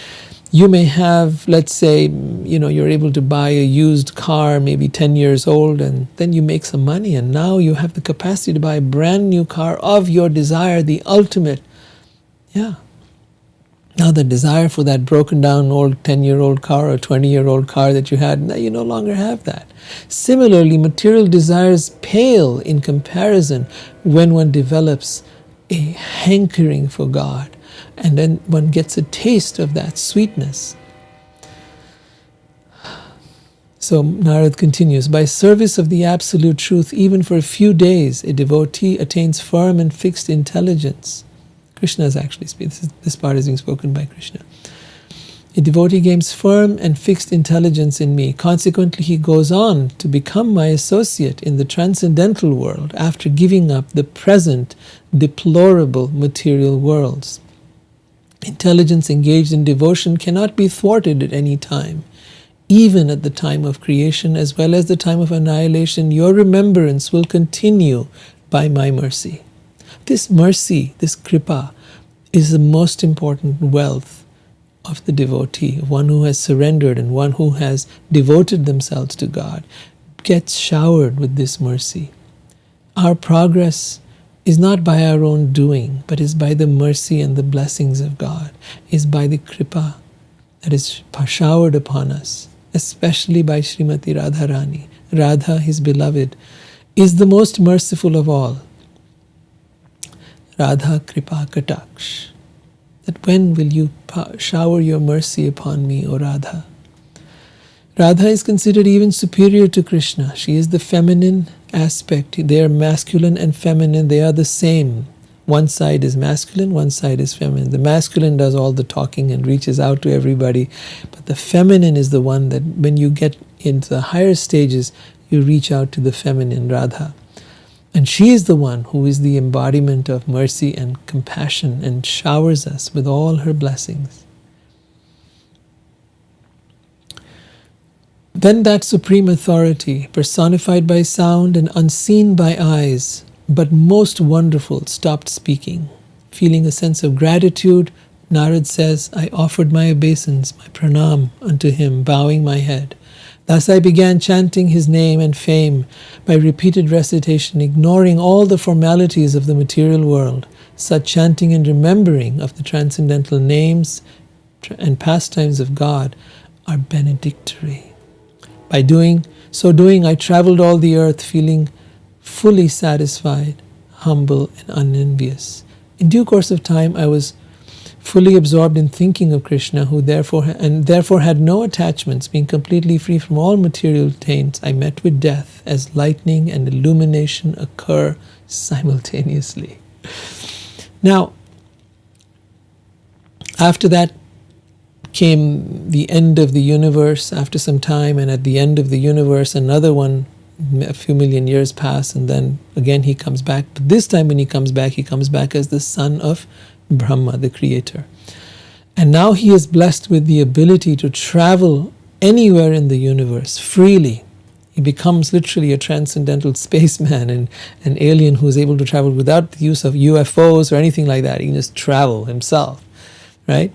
[SPEAKER 1] you may have, let's say, you're able to buy a used car, maybe 10 years old, and then you make some money, and now you have the capacity to buy a brand new car of your desire, the ultimate. Yeah. Now the desire for that broken down old 10-year-old car or 20-year-old car that you had, now you no longer have that. Similarly, material desires pale in comparison when one develops a hankering for God, and then one gets a taste of that sweetness. So Narada continues, by service of the absolute truth, even for a few days, a devotee attains firm and fixed intelligence. Krishna is actually speaking. This part is being spoken by Krishna. A devotee gains firm and fixed intelligence in me. Consequently, he goes on to become my associate in the transcendental world after giving up the present deplorable material worlds. Intelligence engaged in devotion cannot be thwarted at any time. Even at the time of creation as well as the time of annihilation, your remembrance will continue by my mercy. This mercy, this kripa, is the most important wealth of the devotee, one who has surrendered and one who has devoted themselves to God, gets showered with this mercy. Our progress is not by our own doing, but is by the mercy and the blessings of God, is by the kripa that is showered upon us, especially by Srimati Radharani. Radha, his beloved, is the most merciful of all. Radha Kripa Kataksh. That when will you shower your mercy upon me, O Radha? Radha is considered even superior to Krishna. She is the feminine aspect. They are masculine and feminine. They are the same. One side is masculine, one side is feminine. The masculine does all the talking and reaches out to everybody. But the feminine is the one that when you get into the higher stages, you reach out to the feminine, Radha. And she is the one who is the embodiment of mercy and compassion and showers us with all her blessings. Then that supreme authority, personified by sound and unseen by eyes, but most wonderful, stopped speaking. Feeling a sense of gratitude, Narad says, I offered my obeisance, my pranam unto him, bowing my head. Thus I began chanting his name and fame by repeated recitation, ignoring all the formalities of the material world. Such chanting and remembering of the transcendental names and pastimes of God are benedictory. By so doing, I traveled all the earth feeling fully satisfied, humble, and unenvious. In due course of time, I was fully absorbed in thinking of Krishna, who therefore had no attachments, being completely free from all material taints. I met with death as lightning and illumination occur simultaneously. Now, after that came the end of the universe after some time, and at the end of the universe another one, a few million years pass, and then again he comes back. But this time when he comes back as the son of Brahma, the creator. And now he is blessed with the ability to travel anywhere in the universe freely. He becomes literally a transcendental spaceman and an alien who is able to travel without the use of UFOs or anything like that. He can just travel himself, right?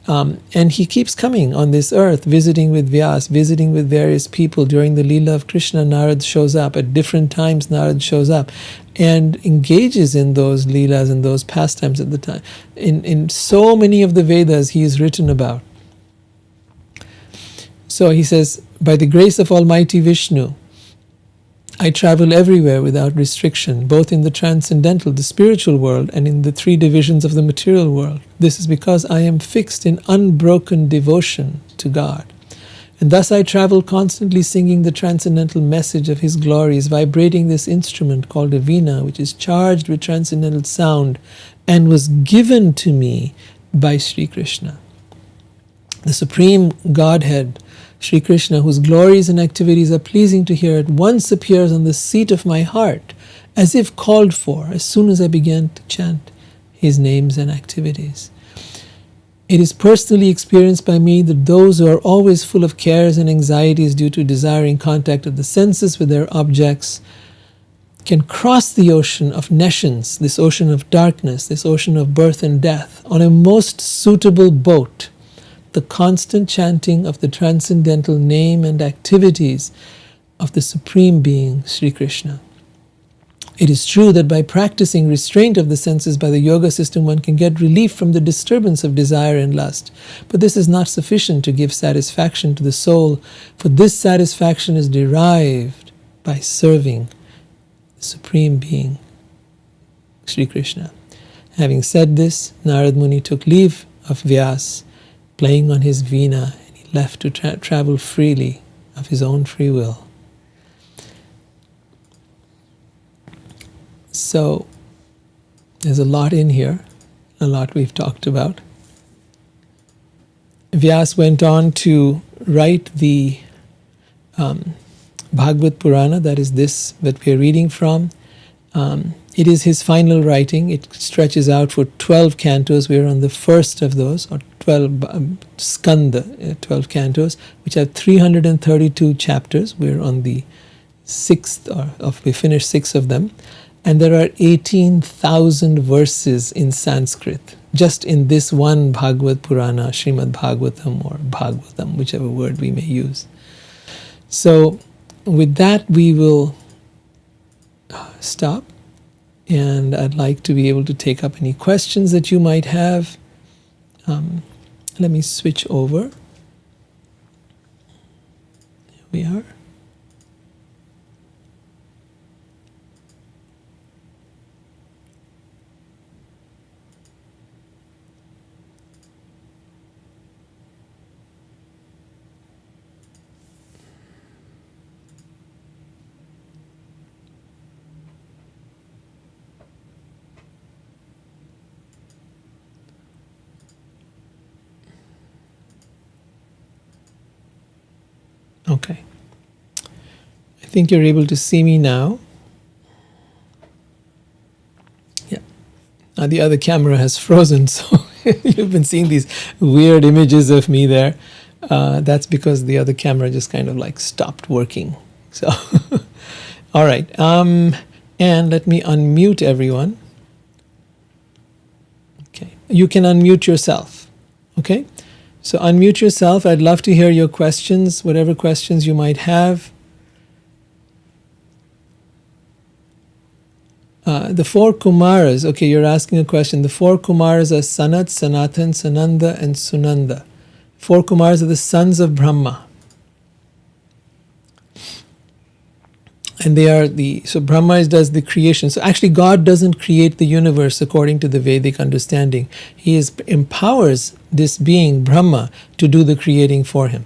[SPEAKER 1] And he keeps coming on this earth, visiting with Vyasa, visiting with various people. During the Leela of Krishna, Narada shows up. At different times, Narada shows up and engages in those Leelas and those pastimes at the time. In so many of the Vedas, he is written about. So he says, by the grace of Almighty Vishnu, I travel everywhere without restriction, both in the transcendental, the spiritual world, and in the three divisions of the material world. This is because I am fixed in unbroken devotion to God. And thus I travel constantly singing the transcendental message of His glories, vibrating this instrument called a veena, which is charged with transcendental sound and was given to me by Sri Krishna. The Supreme Godhead, Sri Krishna, whose glories and activities are pleasing to hear, at once appears on the seat of my heart, as if called for, as soon as I began to chant His names and activities. It is personally experienced by me that those who are always full of cares and anxieties due to desiring contact of the senses with their objects can cross the ocean of nescience, this ocean of darkness, this ocean of birth and death, on a most suitable boat. The constant chanting of the transcendental name and activities of the Supreme Being, Sri Krishna. It is true that by practicing restraint of the senses by the yoga system, one can get relief from the disturbance of desire and lust. But this is not sufficient to give satisfaction to the soul, for this satisfaction is derived by serving the Supreme Being, Sri Krishna. Having said this, Narad Muni took leave of Vyasa, playing on his veena, and he left to travel freely of his own free will. So there's a lot in here, a lot we've talked about. Vyasa went on to write the Bhagavad Purana, that is this that we are reading from. It is his final writing. It stretches out for 12 cantos. We are on the first of those, or 12 skanda, 12 cantos, which have 332 chapters. We're on the sixth, we finished 6 of them. And there are 18,000 verses in Sanskrit, just in this one Bhagavad Purana, Srimad Bhagavatam, or Bhagavatam, whichever word we may use. So with that, we will stop. And I'd like to be able to take up any questions that you might have. Let me switch over. Here we are. Okay. I think you're able to see me now. Yeah. Now the other camera has frozen, so you've been seeing these weird images of me there. That's because the other camera just kind of like stopped working. So, all right. And let me unmute everyone. Okay. You can unmute yourself. Okay. So unmute yourself. I'd love to hear your questions, whatever questions you might have. The four Kumaras, okay, you're asking a question. The four Kumaras are Sanat, Sanatan, Sananda, and Sunanda. Four Kumaras are the sons of Brahma. And they are so Brahma does the creation. So actually God doesn't create the universe according to the Vedic understanding. He empowers this being, Brahma, to do the creating for him.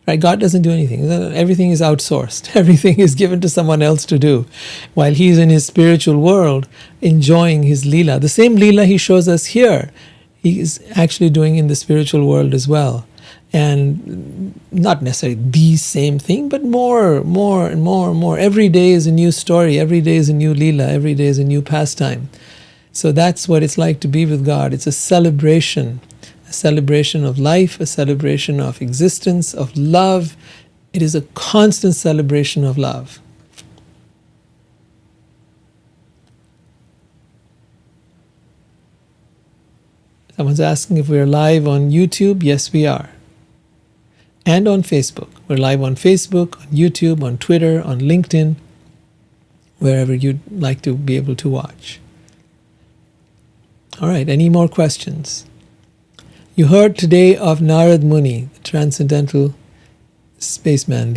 [SPEAKER 1] Right? God doesn't do anything. Everything is outsourced. Everything is given to someone else to do. While he's in his spiritual world, enjoying his Leela. The same Leela he shows us here, he is actually doing in the spiritual world as well. And not necessarily the same thing, but more and more and more. Every day is a new story. Every day is a new Leela. Every day is a new pastime. So that's what it's like to be with God. It's a celebration of life, a celebration of existence, of love. It is a constant celebration of love. Someone's asking if we're live on YouTube. Yes, we are. And on Facebook. We're live on Facebook, on YouTube, on Twitter, on LinkedIn, wherever you'd like to be able to watch. All right, any more questions? You heard today of Narada Muni, the transcendental spaceman.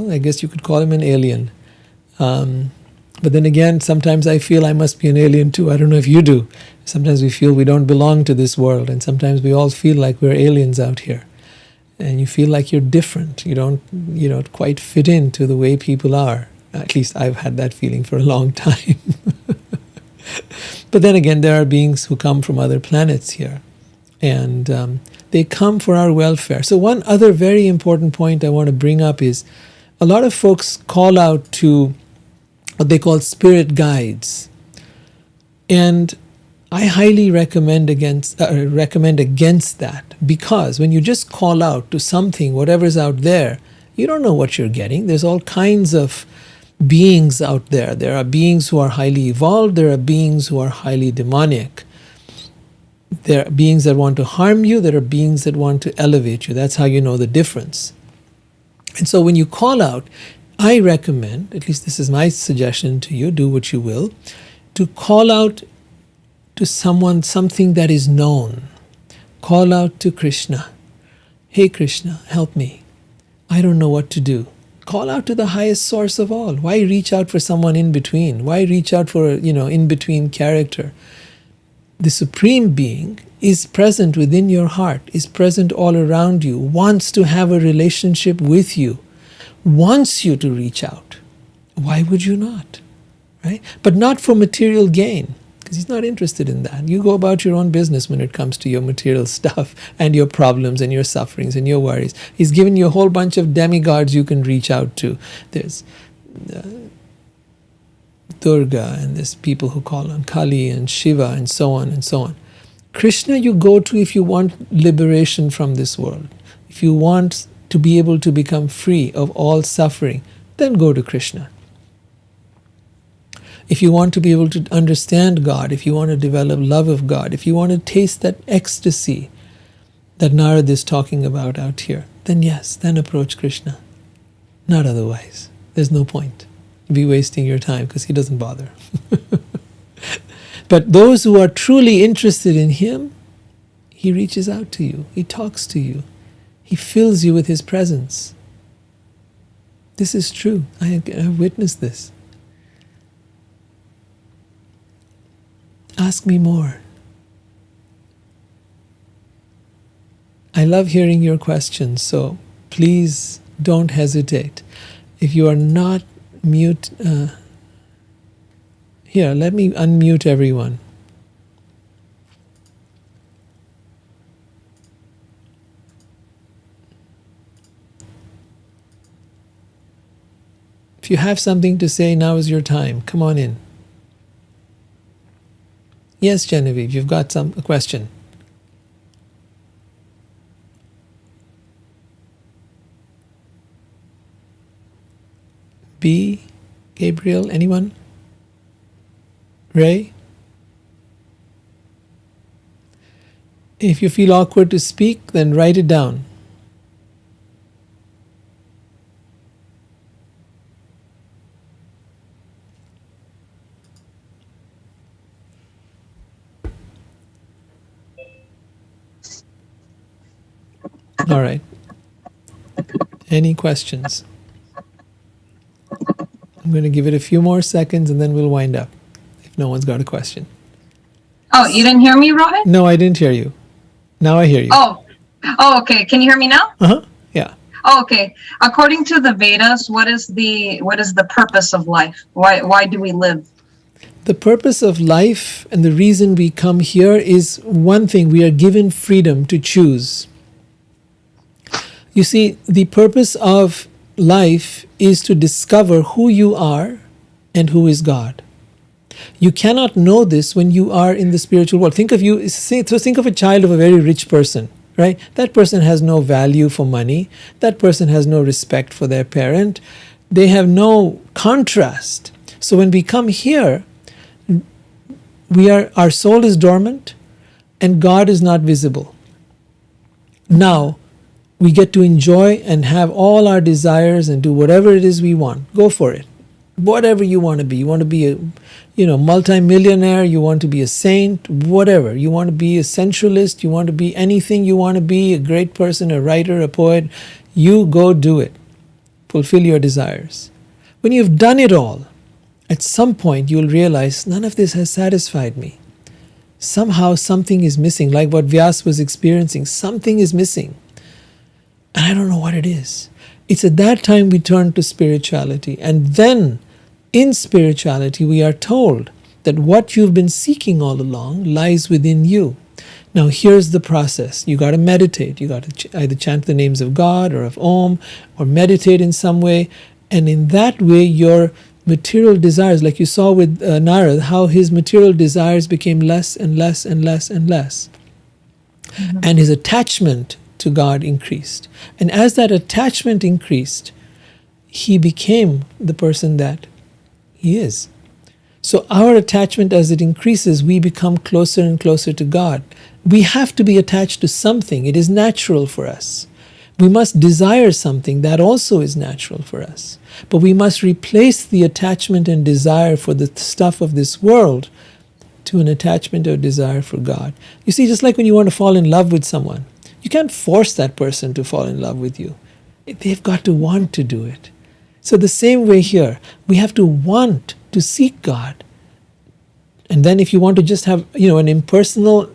[SPEAKER 1] I guess you could call him an alien. But then again, sometimes I feel I must be an alien too. I don't know if you do. Sometimes we feel we don't belong to this world, and sometimes we all feel like we're aliens out here. And you feel like you're different. You don't quite fit into the way people are. At least I've had that feeling for a long time. But then again, there are beings who come from other planets here. And they come for our welfare. So one other very important point I want to bring up is a lot of folks call out to what they call spirit guides. And I highly recommend against that, because when you just call out to something, whatever's out there, you don't know what you're getting. There's all kinds of beings out there. There are beings who are highly evolved. There are beings who are highly demonic. There are beings that want to harm you. There are beings that want to elevate you. That's how you know the difference. And so when you call out, I recommend, at least this is my suggestion to you, do what you will, to call out to someone, something that is known. Call out to Krishna. Hey Krishna, help me. I don't know what to do. Call out to the highest source of all. Why reach out for someone in between? Why reach out for, in between character? The Supreme Being is present within your heart, is present all around you, wants to have a relationship with you, wants you to reach out. Why would you not? Right? But not for material gain, because he's not interested in that. You go about your own business when it comes to your material stuff and your problems and your sufferings and your worries. He's given you a whole bunch of demigods you can reach out to. There's Durga, and there's people who call on Kali and Shiva and so on and so on. Krishna you go to if you want liberation from this world. If you want to be able to become free of all suffering, then go to Krishna. If you want to be able to understand God, if you want to develop love of God, if you want to taste that ecstasy that Narada is talking about out here, then yes, then approach Krishna. Not otherwise. There's no point. You'd be wasting your time because he doesn't bother. But those who are truly interested in him, he reaches out to you. He talks to you. He fills you with his presence. This is true. I have witnessed this. Ask me more. I love hearing your questions, so please don't hesitate. If you are not mute, here, let me unmute everyone. If you have something to say, now is your time. Come on in. Yes, Genevieve, you've got a question. B, Gabriel, anyone? Ray? If you feel awkward to speak, then write it down. All right. Any questions? I'm going to give it a few more seconds and then we'll wind up if no one's got a question.
[SPEAKER 2] Oh, you didn't hear me, Rohit?
[SPEAKER 1] No, I didn't hear you. Now I hear you.
[SPEAKER 2] Oh, okay. Can you hear me now?
[SPEAKER 1] Yeah.
[SPEAKER 2] Oh, okay. According to the Vedas, what is the purpose of life? Why do we live?
[SPEAKER 1] The purpose of life and the reason we come here is one thing: we are given freedom to choose. You see, the purpose of life is to discover who you are and who is God. You cannot know this when you are in the spiritual world. Think of a child of a very rich person, right? That person has no value for money. That person has no respect for their parent. They have no contrast. So when we come here, our soul is dormant and God is not visible. Now, we get to enjoy and have all our desires and do whatever it is we want. Go for it. Whatever you want to be. You want to be a multi-millionaire, you want to be a saint, whatever. You want to be a sensualist, you want to be anything you want to be, a great person, a writer, a poet. You go do it. Fulfill your desires. When you've done it all, at some point you'll realize none of this has satisfied me. Somehow something is missing, like what Vyasa was experiencing. Something is missing. And I don't know what it is. It's at that time we turn to spirituality. And then in spirituality we are told that what you've been seeking all along lies within you. Now here's the process. You got to meditate. You got to either chant the names of God or of Om or meditate in some way. And in that way your material desires, like you saw with Narada, how his material desires became less and less and less and less. Mm-hmm. And his attachment to God increased. And as that attachment increased, he became the person that he is. So our attachment, as it increases, we become closer and closer to God. We have to be attached to something. It is natural for us. We must desire something. That also is natural for us. But we must replace the attachment and desire for the stuff of this world to an attachment or desire for God. You see, just like when you want to fall in love with someone, you can't force that person to fall in love with you. They've got to want to do it. So the same way here, we have to want to seek God. And then if you want to just have, an impersonal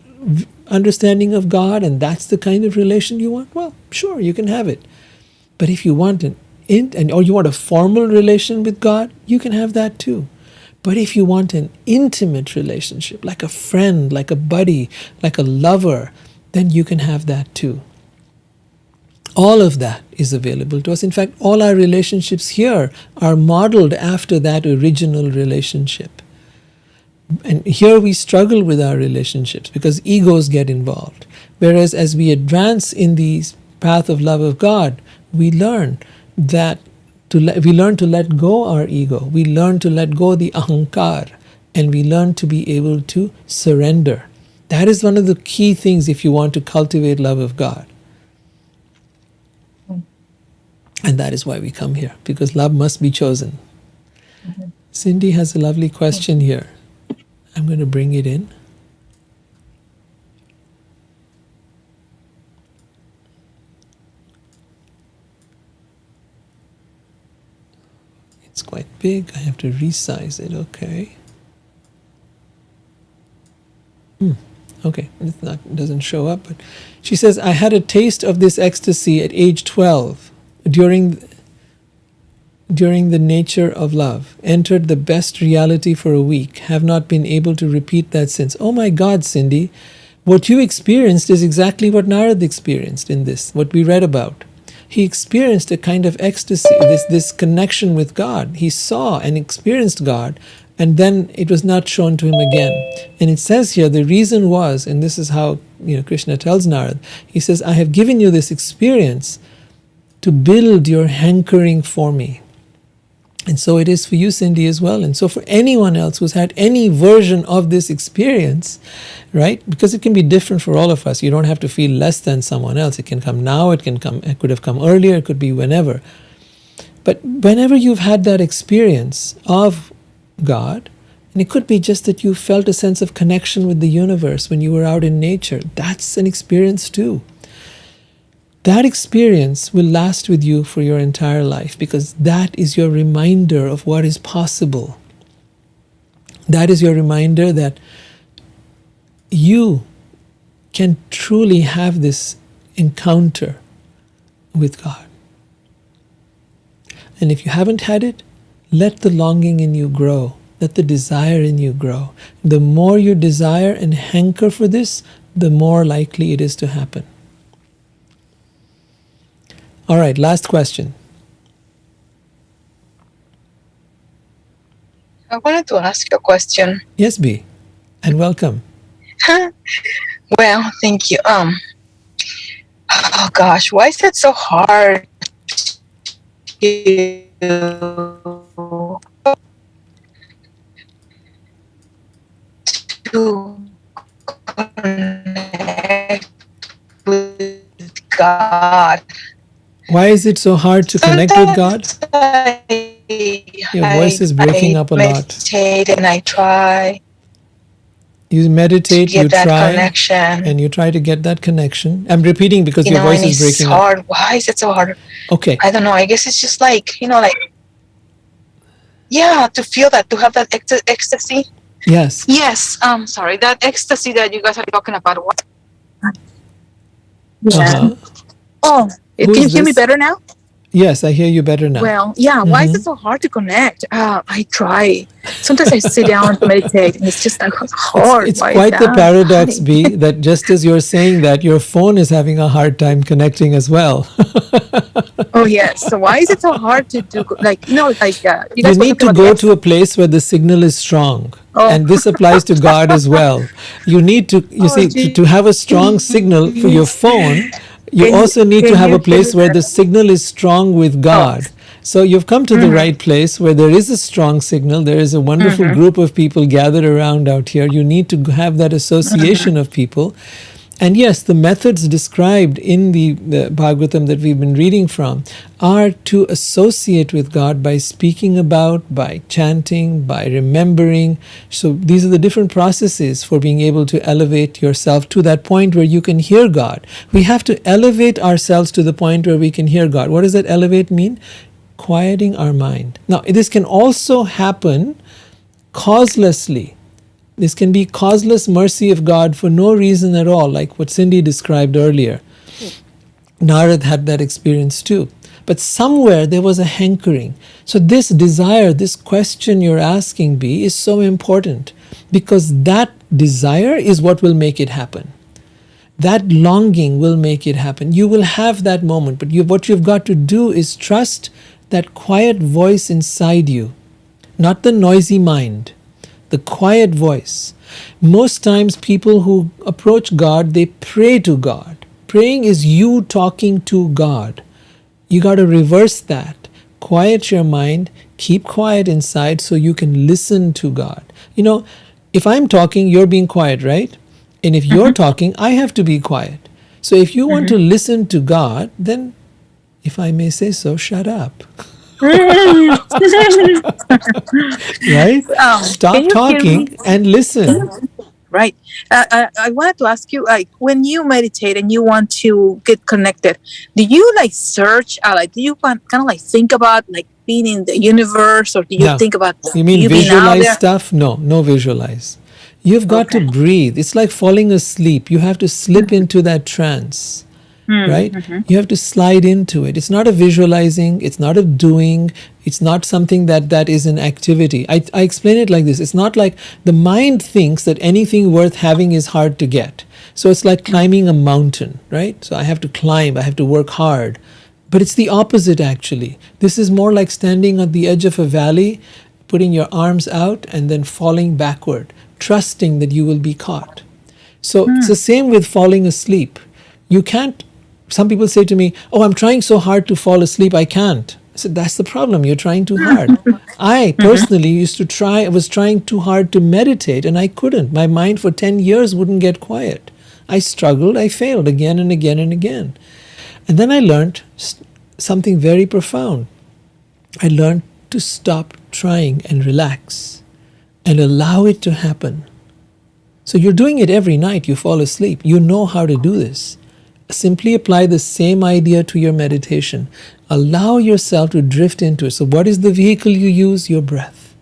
[SPEAKER 1] understanding of God, and that's the kind of relation you want, well, sure, you can have it. But if you want or you want a formal relation with God, you can have that too. But if you want an intimate relationship, like a friend, like a buddy, like a lover, then you can have that too. All of that is available to us. In fact, all our relationships here are modeled after that original relationship. And here we struggle with our relationships because egos get involved. Whereas as we advance in the path of love of God, we learn to let go our ego. We learn to let go the ahankar, and we learn to be able to surrender. That is one of the key things if you want to cultivate love of God. And that is why we come here, because love must be chosen. Mm-hmm. Cindy has a lovely question here. I'm going to bring it in. It's quite big. I have to resize it. Okay. Okay, it doesn't show up. But she says, I had a taste of this ecstasy at age 12 during the nature of love. Entered the best reality for a week. Have not been able to repeat that since. Oh my God, Cindy, what you experienced is exactly what Narada experienced in this, what we read about. he experienced a kind of ecstasy, this connection with God. He saw and experienced God, and then it was not shown to him again. And it says here the reason was, and this is how Krishna tells Narada, he says, I have given you this experience to build your hankering for me. And so it is for you, Cindy, as well. And so for anyone else who's had any version of this experience, right? Because it can be different for all of us. You don't have to feel less than someone else. It can come now, it could have come earlier, it could be whenever. But whenever you've had that experience of God, and it could be just that you felt a sense of connection with the universe when you were out in nature, that's an experience too. That experience will last with you for your entire life, because that is your reminder of what is possible. That is your reminder that you can truly have this encounter with God. And if you haven't had it, let the longing in you grow. Let the desire in you grow. The more you desire and hanker for this, the more likely it is to happen. All right, last question.
[SPEAKER 3] I wanted to ask you a question.
[SPEAKER 1] Yes, B, and welcome.
[SPEAKER 3] Well, thank you. Oh gosh, why is that so hard to connect with God?
[SPEAKER 1] Why is it so hard to connect with God? Your voice is breaking up a lot.
[SPEAKER 3] I meditate and I try.
[SPEAKER 1] You meditate, you try,
[SPEAKER 3] connection.
[SPEAKER 1] And you try to get that connection. I'm repeating because your voice is breaking
[SPEAKER 3] up. It's hard. Why is it so hard?
[SPEAKER 1] Okay.
[SPEAKER 3] I don't know. I guess it's just like, yeah, to feel that, to have that ecstasy.
[SPEAKER 1] Yes.
[SPEAKER 3] Yes. Sorry, that ecstasy that you guys are talking about. What?
[SPEAKER 1] Uh-huh.
[SPEAKER 3] Oh, can you hear me better now?
[SPEAKER 1] Yes, I hear you better now.
[SPEAKER 3] Well, yeah. Why is it so hard to connect? I try. Sometimes I sit down and meditate, and it's just like hard.
[SPEAKER 1] It's quite the paradox, B, that just as you're saying that, your phone is having a hard time connecting as well.
[SPEAKER 3] Oh, yes. So why is it so hard to do? You
[SPEAKER 1] need to go to a place where the signal is strong. Oh. And this applies to God as well. You need to, to have a strong signal for your phone. You also need to have a place where the signal is strong with God. So you've come to the right place where there is a strong signal. There is a wonderful group of people gathered around out here. You need to have that association of people. And yes, the methods described in the Bhagavatam that we've been reading from are to associate with God by speaking about, by chanting, by remembering. So these are the different processes for being able to elevate yourself to that point where you can hear God. We have to elevate ourselves to the point where we can hear God. What does that elevate mean? Quieting our mind. Now, this can also happen causelessly. This can be causeless mercy of God for no reason at all, like what Cindy described earlier. Narada had that experience too. But somewhere there was a hankering. So this desire, this question you're asking, B, is so important, because that desire is what will make it happen. That longing will make it happen. You will have that moment, but what you've got to do is trust that quiet voice inside you, not the noisy mind. The quiet voice. Most times people who approach God, they pray to God. Praying is you talking to God. You got to reverse that. Quiet your mind, keep quiet inside so you can listen to God. If I'm talking, you're being quiet, right? And if you're talking, I have to be quiet. So if you want to listen to God, then, if I may say so, shut up. Right? Stop talking and listen.
[SPEAKER 3] Right. I wanted to ask you, when you meditate and you want to get connected, do you search? Do you kind of think about being in the universe, or do you think about?
[SPEAKER 1] You mean visualize stuff? No visualize. You've got to breathe. It's like falling asleep. You have to slip into that trance. Right? You have to slide into it. It's not a visualizing, it's not a doing, it's not something that is an activity. I explain it like this. It's not like the mind thinks that anything worth having is hard to get. So it's like climbing a mountain, right? So I have to climb, I have to work hard. But it's the opposite actually. This is more like standing at the edge of a valley, putting your arms out and then falling backward, trusting that you will be caught. So it's the same with falling asleep. You can't, some people say to me, oh, I'm trying so hard to fall asleep, I can't. I said, that's the problem, you're trying too hard. I personally used to try, I was trying too hard to meditate and I couldn't. My mind for 10 years wouldn't get quiet. I struggled, I failed again and again and again. And then I learned something very profound. I learned to stop trying and relax and allow it to happen. So you're doing it every night, you fall asleep. You know how to do this. Simply apply the same idea to your meditation. Allow yourself to drift into it. So what is the vehicle you use? Your breath.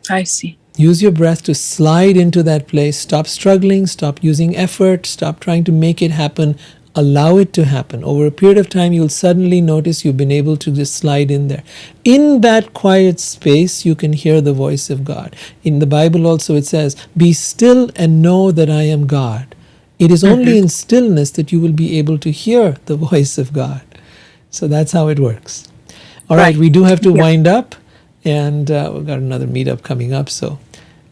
[SPEAKER 3] I see.
[SPEAKER 1] Use your breath to slide into that place. Stop struggling, stop using effort, stop trying to make it happen. Allow it to happen. Over a period of time, you'll suddenly notice you've been able to just slide in there. In that quiet space, you can hear the voice of God. In the Bible also it says, be still and know that I am God. It is only in stillness that you will be able to hear the voice of God. So that's how it works. All right, we do have to wind up, and we've got another meetup coming up. So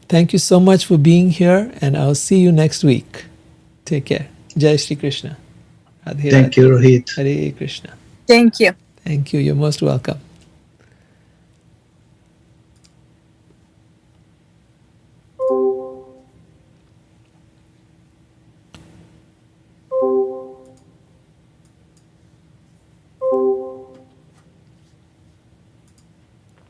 [SPEAKER 1] thank you so much for being here, and I'll see you next week. Take care. Jai Shri Krishna. Radhe
[SPEAKER 4] Thank you, Rohit.
[SPEAKER 1] Hare Krishna.
[SPEAKER 3] Thank you.
[SPEAKER 1] Thank you. You're most welcome.